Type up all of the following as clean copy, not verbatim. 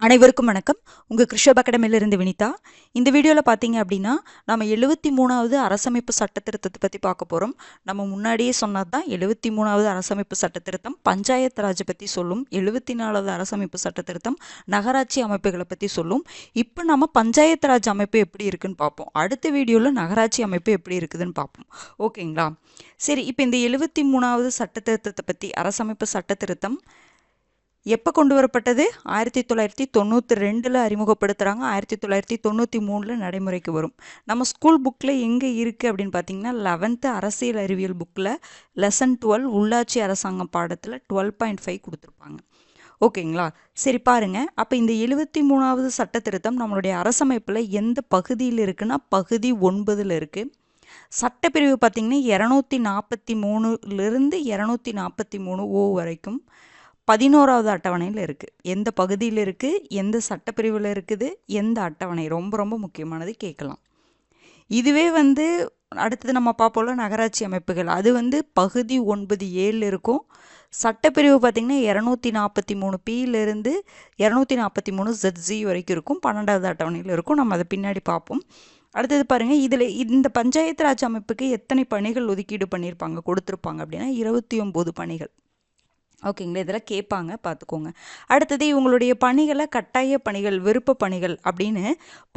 அனைவருக்கும் வணக்கம். உங்கள் கிருஷப் அகாடமியிலிருந்து வினிதா. இந்த வீடியோவில் பார்த்தீங்க அப்படின்னா நம்ம 73வது அரசமைப்பு சட்ட திருத்தத்தை பற்றி பார்க்க போகிறோம். நம்ம முன்னாடியே சொன்னது தான் 73வது அரசமைப்பு சட்ட திருத்தம் பஞ்சாயத்து ராஜை பற்றி சொல்லும். 74வது அரசமைப்பு சட்ட திருத்தம் நகராட்சி அமைப்புகளை பற்றி சொல்லும். இப்போ நம்ம பஞ்சாயத்து ராஜ் அமைப்பு எப்படி இருக்குன்னு பார்ப்போம். அடுத்த வீடியோவில் நகராட்சி அமைப்பு எப்படி இருக்குதுன்னு பார்ப்போம். ஓகேங்களா? சரி, இப்போ இந்த 73வது சட்ட திருத்தத்தை பற்றி அரசமைப்பு சட்ட திருத்தம் எப்போ கொண்டு வரப்பட்டது? 1992 அறிமுகப்படுத்துகிறாங்க. 1993 நடைமுறைக்கு வரும். நம்ம ஸ்கூல் புக்கில் எங்கே இருக்குது அப்படின்னு பார்த்தீங்கன்னா 11th அரசியல் அறிவியல் புக்கில் லெசன் 12 உள்ளாட்சி அரசாங்கம் பாடத்தில் 12.5 கொடுத்துருப்பாங்க. ஓகேங்களா? சரி பாருங்கள். அப்போ இந்த 73வது சட்ட திருத்தம் நம்மளுடைய அரசமைப்பில் எந்த பகுதியில் இருக்குன்னா பகுதி 9ல் இருக்குது. சட்டப்பிரிவு பார்த்திங்கன்னா 243லிருந்து 243 வரைக்கும் 11வது அட்டவணையில் இருக்குது. எந்த பகுதியில் இருக்குது, எந்த சட்டப்பிரிவில் இருக்குது, எந்த அட்டவணை, ரொம்ப ரொம்ப முக்கியமானது கேட்கலாம். இதுவே அடுத்தது நம்ம பார்ப்போம்ல நகராட்சி அமைப்புகள், அது பகுதி 9A இருக்கும். சட்டப்பிரிவு பார்த்திங்கன்னா 243Pயிலிருந்து 243ZG வரைக்கும் இருக்கும். 12வது அட்டவணையில் இருக்கும். நம்ம அதை பின்னாடி பார்ப்போம். அடுத்தது பாருங்கள், இதில் இந்த பஞ்சாயத்து ராஜ் அமைப்புக்கு எத்தனை பணிகள் ஒதுக்கீடு பண்ணியிருப்பாங்க கொடுத்துருப்பாங்க அப்படின்னா 29 பணிகள். ஓகேங்களா? இதெல்லாம் கேட்பாங்க, பார்த்துக்கோங்க. அடுத்தது இவங்களுடைய பணிகளை கட்டாய பணிகள், விருப்ப பணிகள் அப்படின்னு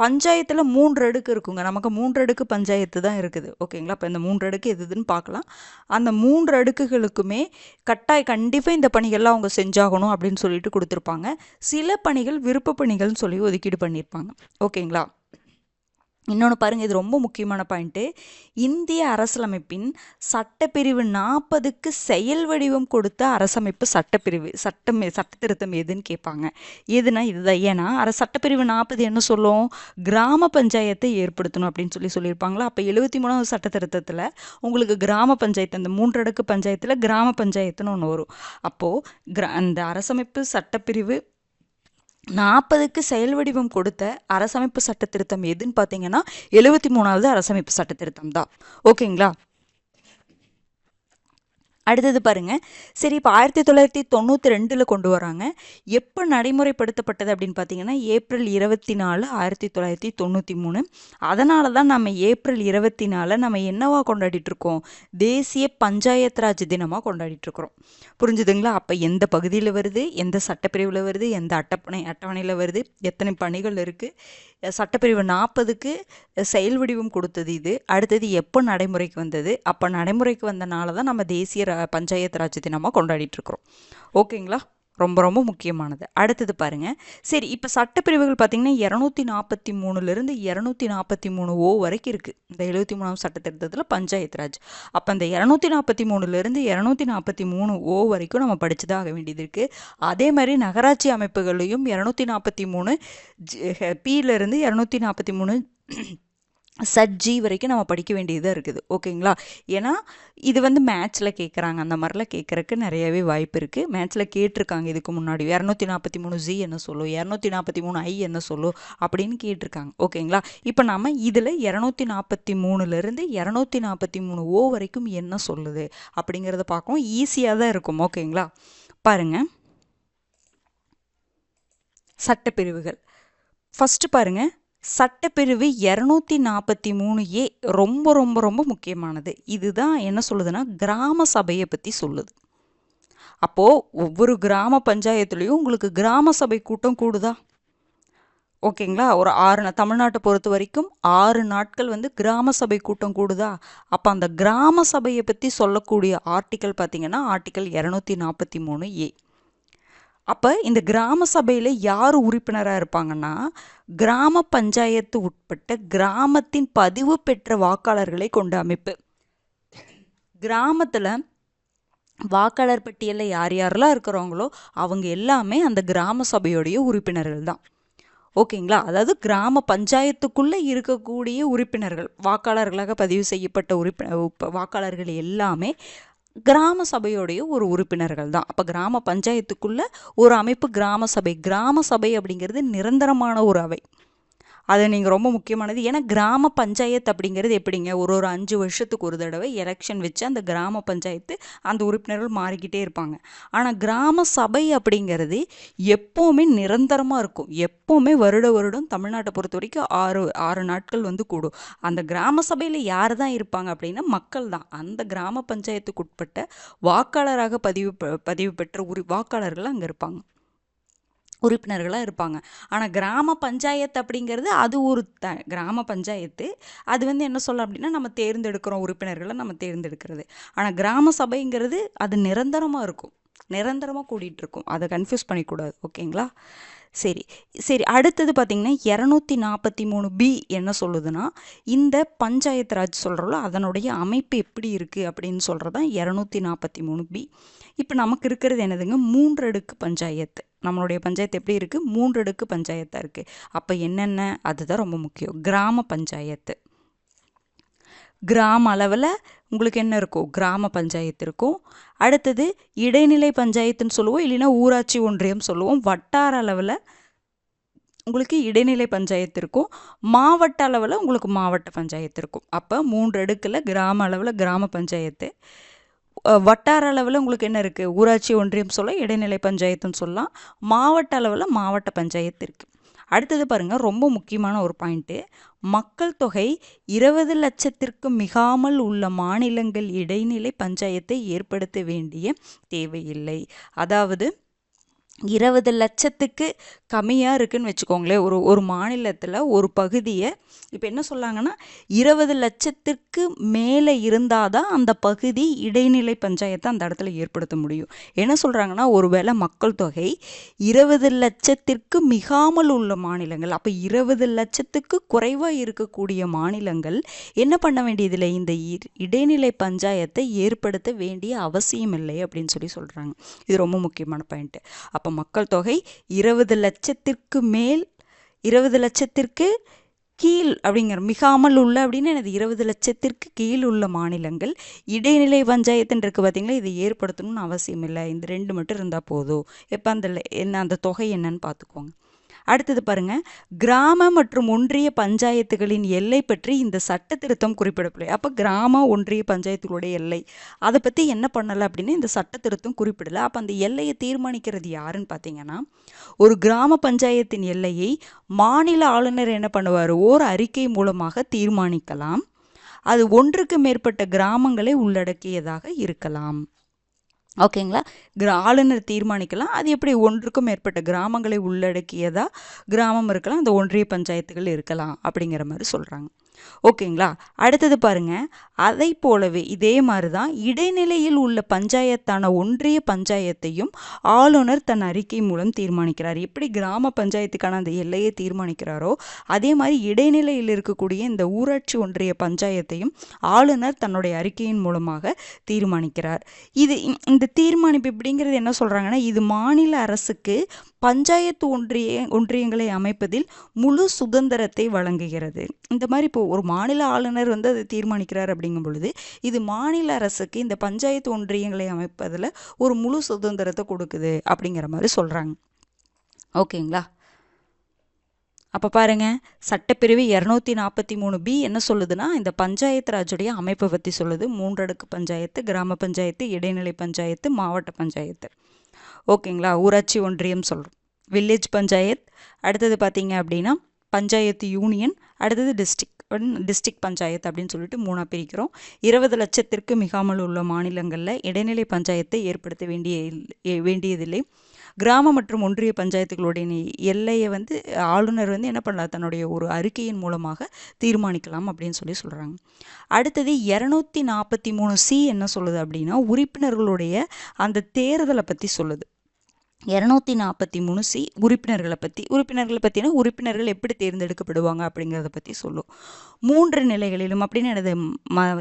பஞ்சாயத்தில் 3 அடுக்கு இருக்குங்க. நமக்கு 3 அடுக்கு பஞ்சாயத்து தான் இருக்குது. ஓகேங்களா? இப்போ இந்த 3 அடுக்கு எதுன்னு பார்க்கலாம். அந்த 3 அடுக்குகளுக்குமே கண்டிப்பாக இந்த பணிகள்லாம் அவங்க செஞ்சாகணும் அப்படின்னு சொல்லிட்டு கொடுத்துருப்பாங்க. சில பணிகள் விருப்ப பணிகள்னு சொல்லி ஒதுக்கீடு பண்ணியிருப்பாங்க. ஓகேங்களா? இன்னொன்று பாருங்கள், இது ரொம்ப முக்கியமான பாயிண்ட்டு. இந்திய அரசியலமைப்பின் சட்டப்பிரிவு 40க்கு செயல் வடிவம் கொடுத்த அரசமைப்பு சட்டப்பிரிவு சட்ட திருத்தம் எதுன்னு கேட்பாங்க. எதுனா இதுதான். ஏன்னா சட்டப்பிரிவு 40 என்ன சொல்லும்? கிராம பஞ்சாயத்தை ஏற்படுத்தணும் அப்படின்னு சொல்லியிருப்பாங்களா. அப்போ 73வது சட்ட திருத்தத்தில் உங்களுக்கு கிராம பஞ்சாயத்து, அந்த 3 அடுக்கு பஞ்சாயத்தில் கிராம பஞ்சாயத்துன்னு ஒன்று வரும். அப்போது அந்த அரசமைப்பு சட்டப்பிரிவு 40க்கு செயல் வடிவம் கொடுத்த அரசமைப்பு சட்ட திருத்தம் எதுன்னு பார்த்தீங்கன்னா 73வது அரசமைப்பு சட்ட திருத்தம் தான். ஓகேங்களா? அடுத்தது பாருங்கள். சரி, இப்போ 1992 கொண்டு வராங்க. எப்போ நடைமுறைப்படுத்தப்பட்டது அப்படின்னு பார்த்தீங்கன்னா ஏப்ரல் 24, 1993. அதனால தான் நம்ம ஏப்ரல் 24 நம்ம என்னவா கொண்டாடிட்டுருக்கோம்? தேசிய பஞ்சாயத்து ராஜ் தினமாக கொண்டாடிட்டுருக்குறோம். புரிஞ்சுதுங்களா? அப்போ எந்த பகுதியில் வருது, எந்த சட்டப்பிரிவில் வருது, எந்த அட்டவணையில் வருது, எத்தனை பணிகள் இருக்குது, சட்டப்பிரிவு 40க்கு செயல் வடிவம் கொடுத்தது இது. அடுத்தது எப்போ நடைமுறைக்கு வந்தது? அப்போ நடைமுறைக்கு வந்தனால தான் நம்ம தேசிய பஞ்சாயத்து ராஜ் தினமாக கொண்டாடிட்டுருக்குறோம். ஓகேங்களா? ரொம்ப ரொம்ப முக்கியமானது. அடுத்தது பாருங்கள். சரி, இப்போ சட்டப்பிரிவுகள் பார்த்திங்கன்னா 243லிருந்து 243O வரைக்கும் இருக்குது இந்த 73ஆம் சட்ட திருத்தத்தில் பஞ்சாயத்து ராஜ். அப்போ அந்த 243லிருந்து 243O வரைக்கும் நம்ம படித்து தான் ஆக வேண்டியது இருக்குது. அதே மாதிரி நகராட்சி அமைப்புகளையும் 243 Pயிலிருந்து 243 ZG வரைக்கும் நம்ம படிக்க வேண்டியதாக இருக்குது. ஓகேங்களா? ஏன்னா இது மேட்ச்சில் கேட்குறாங்க. அந்த மாதிரிலாம் கேட்குறக்கு நிறையவே வாய்ப்பு இருக்குது. மேட்ச்சில் கேட்டிருக்காங்க இதுக்கு முன்னாடி. 243Z என்ன சொல்லும், 243I என்ன சொல்லும் அப்படின்னு கேட்டிருக்காங்க. ஓகேங்களா? இப்போ நம்ம இதில் 243லிருந்து 243O வரைக்கும் என்ன சொல்லுது அப்படிங்கிறத பார்க்கணும். ஈஸியாக தான் இருக்கும். ஓகேங்களா? பாருங்கள், சட்டப்பிரிவுகள் ஃபஸ்ட்டு பாருங்கள். சட்டப்பிரிவு 243A ரொம்ப ரொம்ப ரொம்ப முக்கியமானது. இதுதான் என்ன சொல்லுதுன்னா கிராம சபையை பற்றி சொல்லுது. அப்போது ஒவ்வொரு கிராம பஞ்சாயத்துலேயும் உங்களுக்கு கிராம சபை கூட்டம் கூடுதா? ஓகேங்களா? ஒரு 6 தமிழ்நாட்டை பொறுத்த வரைக்கும் 6 நாட்கள் கிராம சபை கூட்டம் கூடுதா? அப்போ அந்த கிராம சபையை பற்றி சொல்லக்கூடிய ஆர்டிக்கல் பார்த்திங்கன்னா ஆர்டிக்கல் 243A. அப்போ இந்த கிராம சபையில் யார் உறுப்பினராக இருப்பாங்கன்னா கிராம பஞ்சாயத்து உட்பட்ட கிராமத்தின் பதிவு பெற்ற வாக்காளர்களை கொண்ட அமைப்பு. கிராமத்தில் வாக்காளர் பட்டியலில் யார் யாரெல்லாம் இருக்கிறாங்களோ அவங்க எல்லாமே அந்த கிராம சபையோடைய உறுப்பினர்கள் தான். ஓகேங்களா? அதாவது கிராம பஞ்சாயத்துக்குள்ளே இருக்கக்கூடிய உறுப்பினர்கள், வாக்காளர்களாக பதிவு செய்யப்பட்ட வாக்காளர்கள் எல்லாமே கிராம சபையோடைய ஒரு உறுப்பினர்கள் தான். அப்போ கிராம பஞ்சாயத்துக்குள்ள ஒரு அமைப்பு கிராம சபை. கிராம சபை அப்படிங்கிறது நிரந்தரமான ஒரு அவை. அது நீங்கள் ரொம்ப முக்கியமானது. ஏன்னா கிராம பஞ்சாயத்து அப்படிங்கிறது எப்படிங்க, ஒரு 5 வருஷத்துக்கு ஒரு தடவை எலெக்ஷன் வச்சு அந்த கிராம பஞ்சாயத்து அந்த உறுப்பினர்கள் மாறிக்கிட்டே இருப்பாங்க. ஆனால் கிராம சபை அப்படிங்கிறது எப்போவுமே நிரந்தரமாக இருக்கும். எப்போவுமே வருடம் தமிழ்நாட்டை பொறுத்த வரைக்கும் 6 நாட்கள் கூடும். அந்த கிராம சபையில் யார் தான் இருப்பாங்க அப்படின்னா மக்கள் தான். அந்த கிராம பஞ்சாயத்துக்கு உட்பட்ட வாக்காளராக பதிவு பெற்ற வாக்காளர்கள் அங்கே இருப்பாங்க, உறுப்பினர்களாக இருப்பாங்க. ஆனால் கிராம பஞ்சாயத்து அப்படிங்கிறது அது ஒரு கிராம பஞ்சாயத்து. அது என்ன சொல்லலாம் அப்படின்னா நம்ம தேர்ந்தெடுக்கிறோம், உறுப்பினர்களை நம்ம தேர்ந்தெடுக்கிறது. ஆனால் கிராம சபைங்கிறது அது நிரந்தரமாக இருக்கும், நிரந்தரமாக கூடிட்டு இருக்கும். அதை கன்ஃபியூஸ் பண்ணிக்கூடாது. ஓகேங்களா? சரி சரி அடுத்தது பார்த்திங்கன்னா 243B என்ன சொல்லுதுன்னா, இந்த பஞ்சாயத்து ராஜ் சொல்கிறோம்ல அதனுடைய அமைப்பு எப்படி இருக்குது அப்படின்னு சொல்கிறது தான் 243B. இப்போ நமக்கு இருக்கிறது என்னதுங்க, 3 அடுக்கு பஞ்சாயத்து. நம்மளுடைய பஞ்சாயத்து எப்படி இருக்குது, 3 அடுக்கு பஞ்சாயத்தாக இருக்குது. அப்போ என்னென்ன, அதுதான் ரொம்ப முக்கியம். கிராம பஞ்சாயத்து, கிராம அளவில் உங்களுக்கு என்ன இருக்கும், கிராம பஞ்சாயத்து இருக்கும். அடுத்தது இடைநிலை பஞ்சாயத்துன்னு சொல்லுவோம், இல்லைன்னா ஊராட்சி ஒன்றியம் சொல்லுவோம். வட்டார அளவில் உங்களுக்கு இடைநிலை பஞ்சாயத்து இருக்கும். மாவட்ட அளவில் உங்களுக்கு மாவட்ட பஞ்சாயத்து இருக்கும். அப்போ 3 அடுக்கில் கிராம அளவில் கிராம பஞ்சாயத்து, வட்டார அளவில் உங்களுக்கு என்ன இருக்குது, ஊராட்சி ஒன்றியம் சொல்லலாம், இடைநிலை பஞ்சாயத்துன்னு சொல்லலாம். மாவட்ட அளவில் மாவட்ட பஞ்சாயத்து இருக்குது. அடுத்தது பாருங்கள், ரொம்ப முக்கியமான ஒரு பாயிண்ட்டு, மக்கள் தொகை 20 லட்சத்திற்கு மிகாமல் உள்ள மாநிலங்கள் இடைநிலை பஞ்சாயத்தை ஏற்படுத்த வேண்டிய தேவையில்லை. அதாவது 20 லட்சத்துக்கு கம்மியாக இருக்குதுன்னு வச்சுக்கோங்களேன். ஒரு மாநிலத்தில் ஒரு பகுதியை இப்போ என்ன சொல்லாங்கன்னா 20 லட்சத்திற்கு மேலே இருந்தால் தான் அந்த பகுதி இடைநிலை பஞ்சாயத்தை அந்த இடத்துல ஏற்படுத்த முடியும். என்ன சொல்கிறாங்கன்னா, ஒருவேளை மக்கள் தொகை 20 லட்சத்திற்கு மிகாமல் உள்ள மாநிலங்கள், அப்போ 20 லட்சத்துக்கு குறைவாக இருக்கக்கூடிய மாநிலங்கள் என்ன பண்ண வேண்டியதில்லை, இந்த இடைநிலை பஞ்சாயத்தை ஏற்படுத்த வேண்டிய அவசியம் இல்லை அப்படின்னு சொல்கிறாங்க. இது ரொம்ப முக்கியமான பாயிண்ட்டு. அப்போ மக்கள் தொகை 20 லட்சத்திற்கு மேல், 20 லட்சத்திற்கு கீழ் அப்படிங்கிற மிகாமல் உள்ள அப்படின்னு எனது 20 லட்சத்திற்கு கீழ் உள்ள மாநிலங்கள் இடைநிலை பஞ்சாயத்துன்னு இருக்குது பார்த்தீங்களா, இதை ஏற்படுத்தணும்னு அவசியம் இல்லை. இந்த 2 மட்டும் இருந்தால் போதும். எப்போ அந்த தொகை என்னன்னு பார்த்துக்கோங்க. அடுத்தது பாருங்கள், கிராம மற்றும் ஒன்றிய பஞ்சாயத்துகளின் எல்லை பற்றி இந்த சட்ட திருத்தம் குறிப்பிடப்படலை. அப்போ கிராம ஒன்றிய பஞ்சாயத்துகளுடைய எல்லை அதை பற்றி என்ன பண்ணலை அப்படின்னு இந்த சட்ட திருத்தம் குறிப்பிடலை. அப்போ அந்த எல்லையை தீர்மானிக்கிறது யாருன்னு பார்த்தீங்கன்னா, ஒரு கிராம பஞ்சாயத்தின் எல்லையை மாநில ஆளுநர் என்ன பண்ணுவார், ஓர் அறிக்கை மூலமாக தீர்மானிக்கலாம். அது ஒன்றுக்கு மேற்பட்ட கிராமங்களை உள்ளடக்கியதாக இருக்கலாம். ஓகேங்களா? ஆளுநர் தீர்மானிக்கலாம். அது எப்படி, ஒன்றுக்கும் மேற்பட்ட கிராமங்களை உள்ளடக்கியதா கிராமம் இருக்கலாம், அந்த ஒன்றிய பஞ்சாயத்துகள் இருக்கலாம் அப்படிங்கிற மாதிரி சொல்கிறாங்க. ஓகேங்களா? அடுத்தது பாருங்கள், அதை போலவே இதே மாதிரி தான் இடைநிலையில் உள்ள பஞ்சாயத்தான ஒன்றிய பஞ்சாயத்தையும் ஆளுநர் தன் அறிக்கை மூலம் தீர்மானிக்கிறார். எப்படி கிராம பஞ்சாயத்துக்கான அந்த எல்லையை தீர்மானிக்கிறாரோ அதே மாதிரி இடைநிலையில் இருக்கக்கூடிய இந்த ஊராட்சி ஒன்றிய பஞ்சாயத்தையும் ஆளுநர் தன்னுடைய அறிக்கையின் மூலமாக தீர்மானிக்கிறார். இந்த தீர்மானிப்பு எப்படிங்கிறது என்ன சொல்கிறாங்கன்னா, இது மாநில அரசுக்கு பஞ்சாயத்து ஒன்றியங்களை அமைப்பதில் முழு சுதந்திரத்தை வழங்குகிறது. இந்த மாதிரி இப்போ ஒரு மாநில ஆளுநர் அதை தீர்மானிக்கிறார் அப்படிங்கும் பொழுது இது மாநில அரசுக்கு இந்த பஞ்சாயத்து ஒன்றியங்களை அமைப்பதில் ஒரு முழு சுதந்திரத்தை கொடுக்குது அப்படிங்கிற மாதிரி சொல்கிறாங்க. ஓகேங்களா? அப்போ பாருங்கள், சட்டப்பிரிவு 243B என்ன சொல்லுதுன்னா, இந்த பஞ்சாயத்து ராஜுடைய அமைப்பை பற்றி சொல்லுது. 3 அடுக்கு பஞ்சாயத்து, கிராம பஞ்சாயத்து, இடைநிலை பஞ்சாயத்து, மாவட்ட பஞ்சாயத்து. ஓகேங்களா? ஊராட்சி ஒன்றியம் சொல்கிறோம், வில்லேஜ் பஞ்சாயத். அடுத்தது பார்த்தீங்க அப்படின்னா பஞ்சாயத்து யூனியன், அடுத்தது டிஸ்ட்ரிக்ட் பஞ்சாயத்து அப்படின்னு சொல்லிட்டு 3ஆக பிரிக்கிறோம். 20 லட்சத்திற்கு மிகாமல் உள்ள மாநிலங்களில் இடைநிலை பஞ்சாயத்தை ஏற்படுத்த வேண்டியதில்லை. கிராம மற்றும் ஒன்றிய பஞ்சாயத்துகளுடைய எல்லையை ஆளுநர் என்ன பண்ணலாம், தன்னுடைய ஒரு அறிக்கையின் மூலமாக தீர்மானிக்கலாம் அப்படின்னு சொல்கிறாங்க. அடுத்தது 243C என்ன சொல்லுது அப்படின்னா, உறுப்பினர்களுடைய அந்த தேர்தலை பற்றி சொல்லுது. 243C உறுப்பினர்களை பற்றினா உறுப்பினர்கள் எப்படி தேர்ந்தெடுக்கப்படுவாங்க அப்படிங்கிறத பற்றி சொல்லும். 3 நிலைகளிலும் அப்படின்னு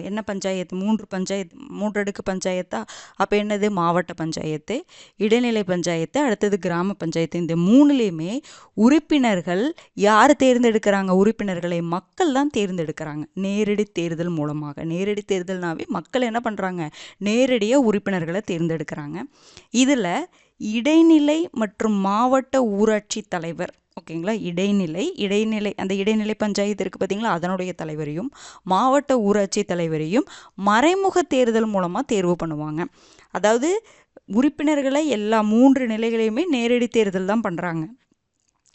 என்ன பஞ்சாயத்து, 3 அடுக்கு பஞ்சாயத்தா, அப்போ என்னது, மாவட்ட பஞ்சாயத்து, இடைநிலை பஞ்சாயத்து, அடுத்தது கிராம பஞ்சாயத்து. இந்த 3லேயுமே உறுப்பினர்கள் யார் தேர்ந்தெடுக்கிறாங்க, உறுப்பினர்களை மக்கள் தான் தேர்ந்தெடுக்கிறாங்க, நேரடி தேர்தல் மூலமாக. நேரடி தேர்தல்னாவே மக்கள் என்ன பண்ணுறாங்க, நேரடியாக உறுப்பினர்களை தேர்ந்தெடுக்கிறாங்க. இதில் இடைநிலை மற்றும் மாவட்ட ஊராட்சி தலைவர் ஓகேங்களா. இடைநிலை அந்த இடைநிலை பஞ்சாயத்து இருக்குது பார்த்தீங்களா, அதனுடைய தலைவரையும் மாவட்ட ஊராட்சி தலைவரையும் மறைமுக தேர்தல் மூலமாக தேர்வு பண்ணுவாங்க. அதாவது உறுப்பினர்களை எல்லா 3 நிலைகளையுமே நேரடி தேர்தல் தான் பண்ணுறாங்க.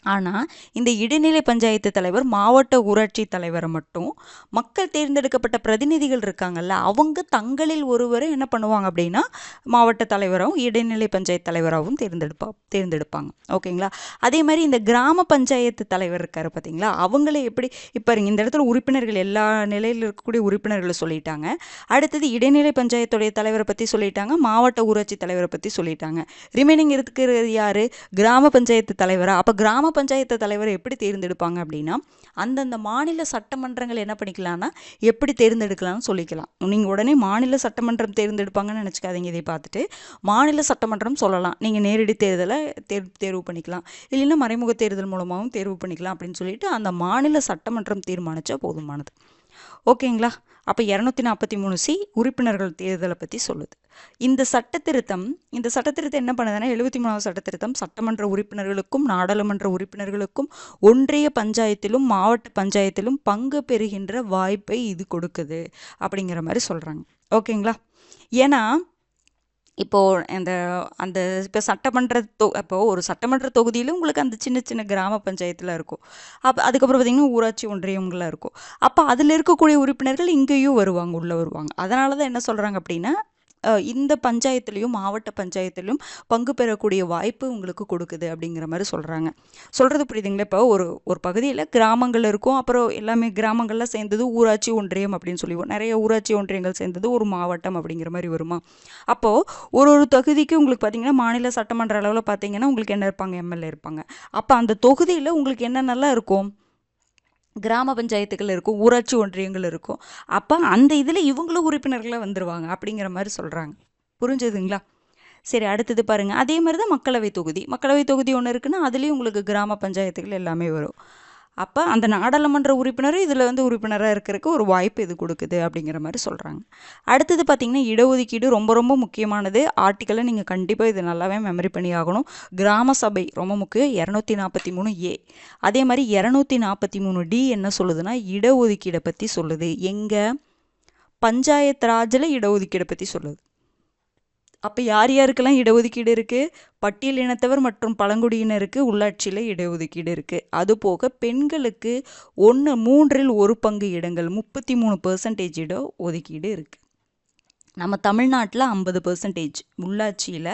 ஆனால் இந்த இடைநிலை பஞ்சாயத்து தலைவர் மாவட்ட ஊராட்சி தலைவரை மட்டும் மக்கள் தேர்ந்தெடுக்கப்பட்ட பிரதிநிதிகள் இருக்காங்கல்ல, அவங்க தங்களில் ஒருவரை என்ன பண்ணுவாங்க அப்படின்னா மாவட்ட தலைவராகவும் இடைநிலை பஞ்சாயத்து தலைவராகவும் தேர்ந்தெடுப்பாங்க. ஓகேங்களா. அதே மாதிரி இந்த கிராம பஞ்சாயத்து தலைவர் இருக்காரு பார்த்தீங்களா, அவங்களே எப்படி இப்போ இந்த இடத்துல உறுப்பினர்கள் எல்லா நிலையில் இருக்கக்கூடிய உறுப்பினர்களை சொல்லிட்டாங்க. அடுத்தது இடைநிலை பஞ்சாயத்துடைய தலைவரை பற்றி சொல்லிட்டாங்க, மாவட்ட ஊராட்சி தலைவரை பற்றி சொல்லிட்டாங்க. ரிமைனிங் இருக்கிறது யாரு? கிராம பஞ்சாயத்து தலைவரா? அப்போ கிராம பஞ்சாயத்து தலைவரை எப்படி தேர்ந்தெடுப்பாங்க அப்படின்னா அந்தந்த மாநில சட்டமன்றங்கள் என்ன பண்ணிக்கலாம்னா எப்படி தேர்ந்தெடுக்கலாம்னு சொல்லிக்கலாம். நீங்கள் உடனே மாநில சட்டமன்றம் தேர்ந்தெடுப்பாங்கன்னு நினச்சிக்காதீங்க. இதை பார்த்துட்டு மாநில சட்டமன்றம் சொல்லலாம், நீங்கள் நேரடி தேர்தலை தேர்வு பண்ணிக்கலாம், இல்லைன்னா மறைமுக தேர்தல் மூலமாகவும் தேர்வு பண்ணிக்கலாம் அப்படின்னு சொல்லிட்டு அந்த மாநில சட்டமன்றம் தீர்மானிச்சா போதுமானது. ஓகேங்களா. அப்போ 243C உறுப்பினர்கள் தேர்தலை பற்றி சொல்லுது. இந்த சட்டத்திருத்தம் என்ன பண்ணுதுன்னா 73வது சட்டத்திருத்தம் சட்டமன்ற உறுப்பினர்களுக்கும் நாடாளுமன்ற உறுப்பினர்களுக்கும் ஒன்றிய பஞ்சாயத்திலும் மாவட்ட பஞ்சாயத்திலும் பங்கு பெறுகின்ற வாய்ப்பை இது கொடுக்குது அப்படிங்கிற மாதிரி சொல்கிறாங்க. ஓகேங்களா. ஏன்னா இப்போது இப்போ இப்போது ஒரு சட்டமன்ற தொகுதியில் உங்களுக்கு அந்த சின்ன சின்ன கிராம பஞ்சாயத்தில் இருக்கும். அப்போ அதுக்கப்புறம் பார்த்திங்கன்னா ஊராட்சி ஒன்றியங்களாக இருக்கும். அப்போ அதில் இருக்கக்கூடிய உறுப்பினர்கள் இங்கேயும் உள்ளே வருவாங்க. அதனால தான் என்ன சொல்கிறாங்க அப்படின்னா இந்த பஞ்சாயத்துலேயும் மாவட்ட பஞ்சாயத்துலையும் பங்கு பெறக்கூடிய வாய்ப்பு உங்களுக்கு கொடுக்குது அப்படிங்கிற மாதிரி சொல்கிறது புரியுதுங்களா. இப்போ ஒரு பகுதியில் கிராமங்கள் இருக்கும், அப்புறம் எல்லாமே கிராமங்கள்லாம் சேர்ந்தது ஊராட்சி ஒன்றியம் அப்படின்னு சொல்லிடுவோம். நிறைய ஊராட்சி ஒன்றியங்கள் சேர்ந்தது ஒரு மாவட்டம் அப்படிங்கிற மாதிரி வருமா. அப்போது ஒரு தொகுதிக்கு உங்களுக்கு பார்த்திங்கன்னா மாநில சட்டமன்ற அளவில் பார்த்திங்கன்னா உங்களுக்கு என்ன இருப்பாங்க? எம்எல்ஏ இருப்பாங்க. அப்போ அந்த தொகுதியில் உங்களுக்கு என்னென்னலாம் இருக்கும்? கிராம பஞ்சாயத்துகள் இருக்கும், ஊராட்சி ஒன்றியங்கள் இருக்கும். அப்போ அந்த இதில் இவங்களும் உறுப்பினர்களாக வந்துடுவாங்க அப்படிங்கிற மாதிரி சொல்கிறாங்க. புரிஞ்சுதுங்களா. சரி, அடுத்தது பாருங்கள். அதே மாதிரி தான் மக்களவை தொகுதி ஒன்று இருக்குன்னா அதுலேயும் உங்களுக்கு கிராம பஞ்சாயத்துகள் எல்லாமே வரும். அப்போ அந்த நாடாளுமன்ற உறுப்பினரும் இதில் உறுப்பினராக இருக்கிறதுக்கு ஒரு வாய்ப்பு இது கொடுக்குது அப்படிங்கிற மாதிரி சொல்கிறாங்க. அடுத்தது பார்த்திங்கன்னா இடஒதுக்கீடு ரொம்ப ரொம்ப முக்கியமானது. ஆர்டிக்கலை நீங்கள் கண்டிப்பாக இது நல்லாவே மெமரி பண்ணி ஆகணும். கிராம சபை ரொம்ப முக்கியம். 243A. அதே மாதிரி 243D என்ன சொல்லுதுன்னா இடஒதுக்கீடை பற்றி சொல்லுது. எங்கே? பஞ்சாயத்து ராஜில் இடஒதுக்கீடை பற்றி சொல்லுது. அப்போ யார் யாருக்கெல்லாம் இடஒதுக்கீடு இருக்குது? பட்டியல் இனத்தவர் மற்றும் பழங்குடியினருக்கு உள்ளாட்சியில் இடஒதுக்கீடு இருக்குது. அதுபோக பெண்களுக்கு 1/3 இடங்கள் 33% இட ஒதுக்கீடு இருக்குது. நம்ம தமிழ்நாட்டில் 50% உள்ளாட்சியில்.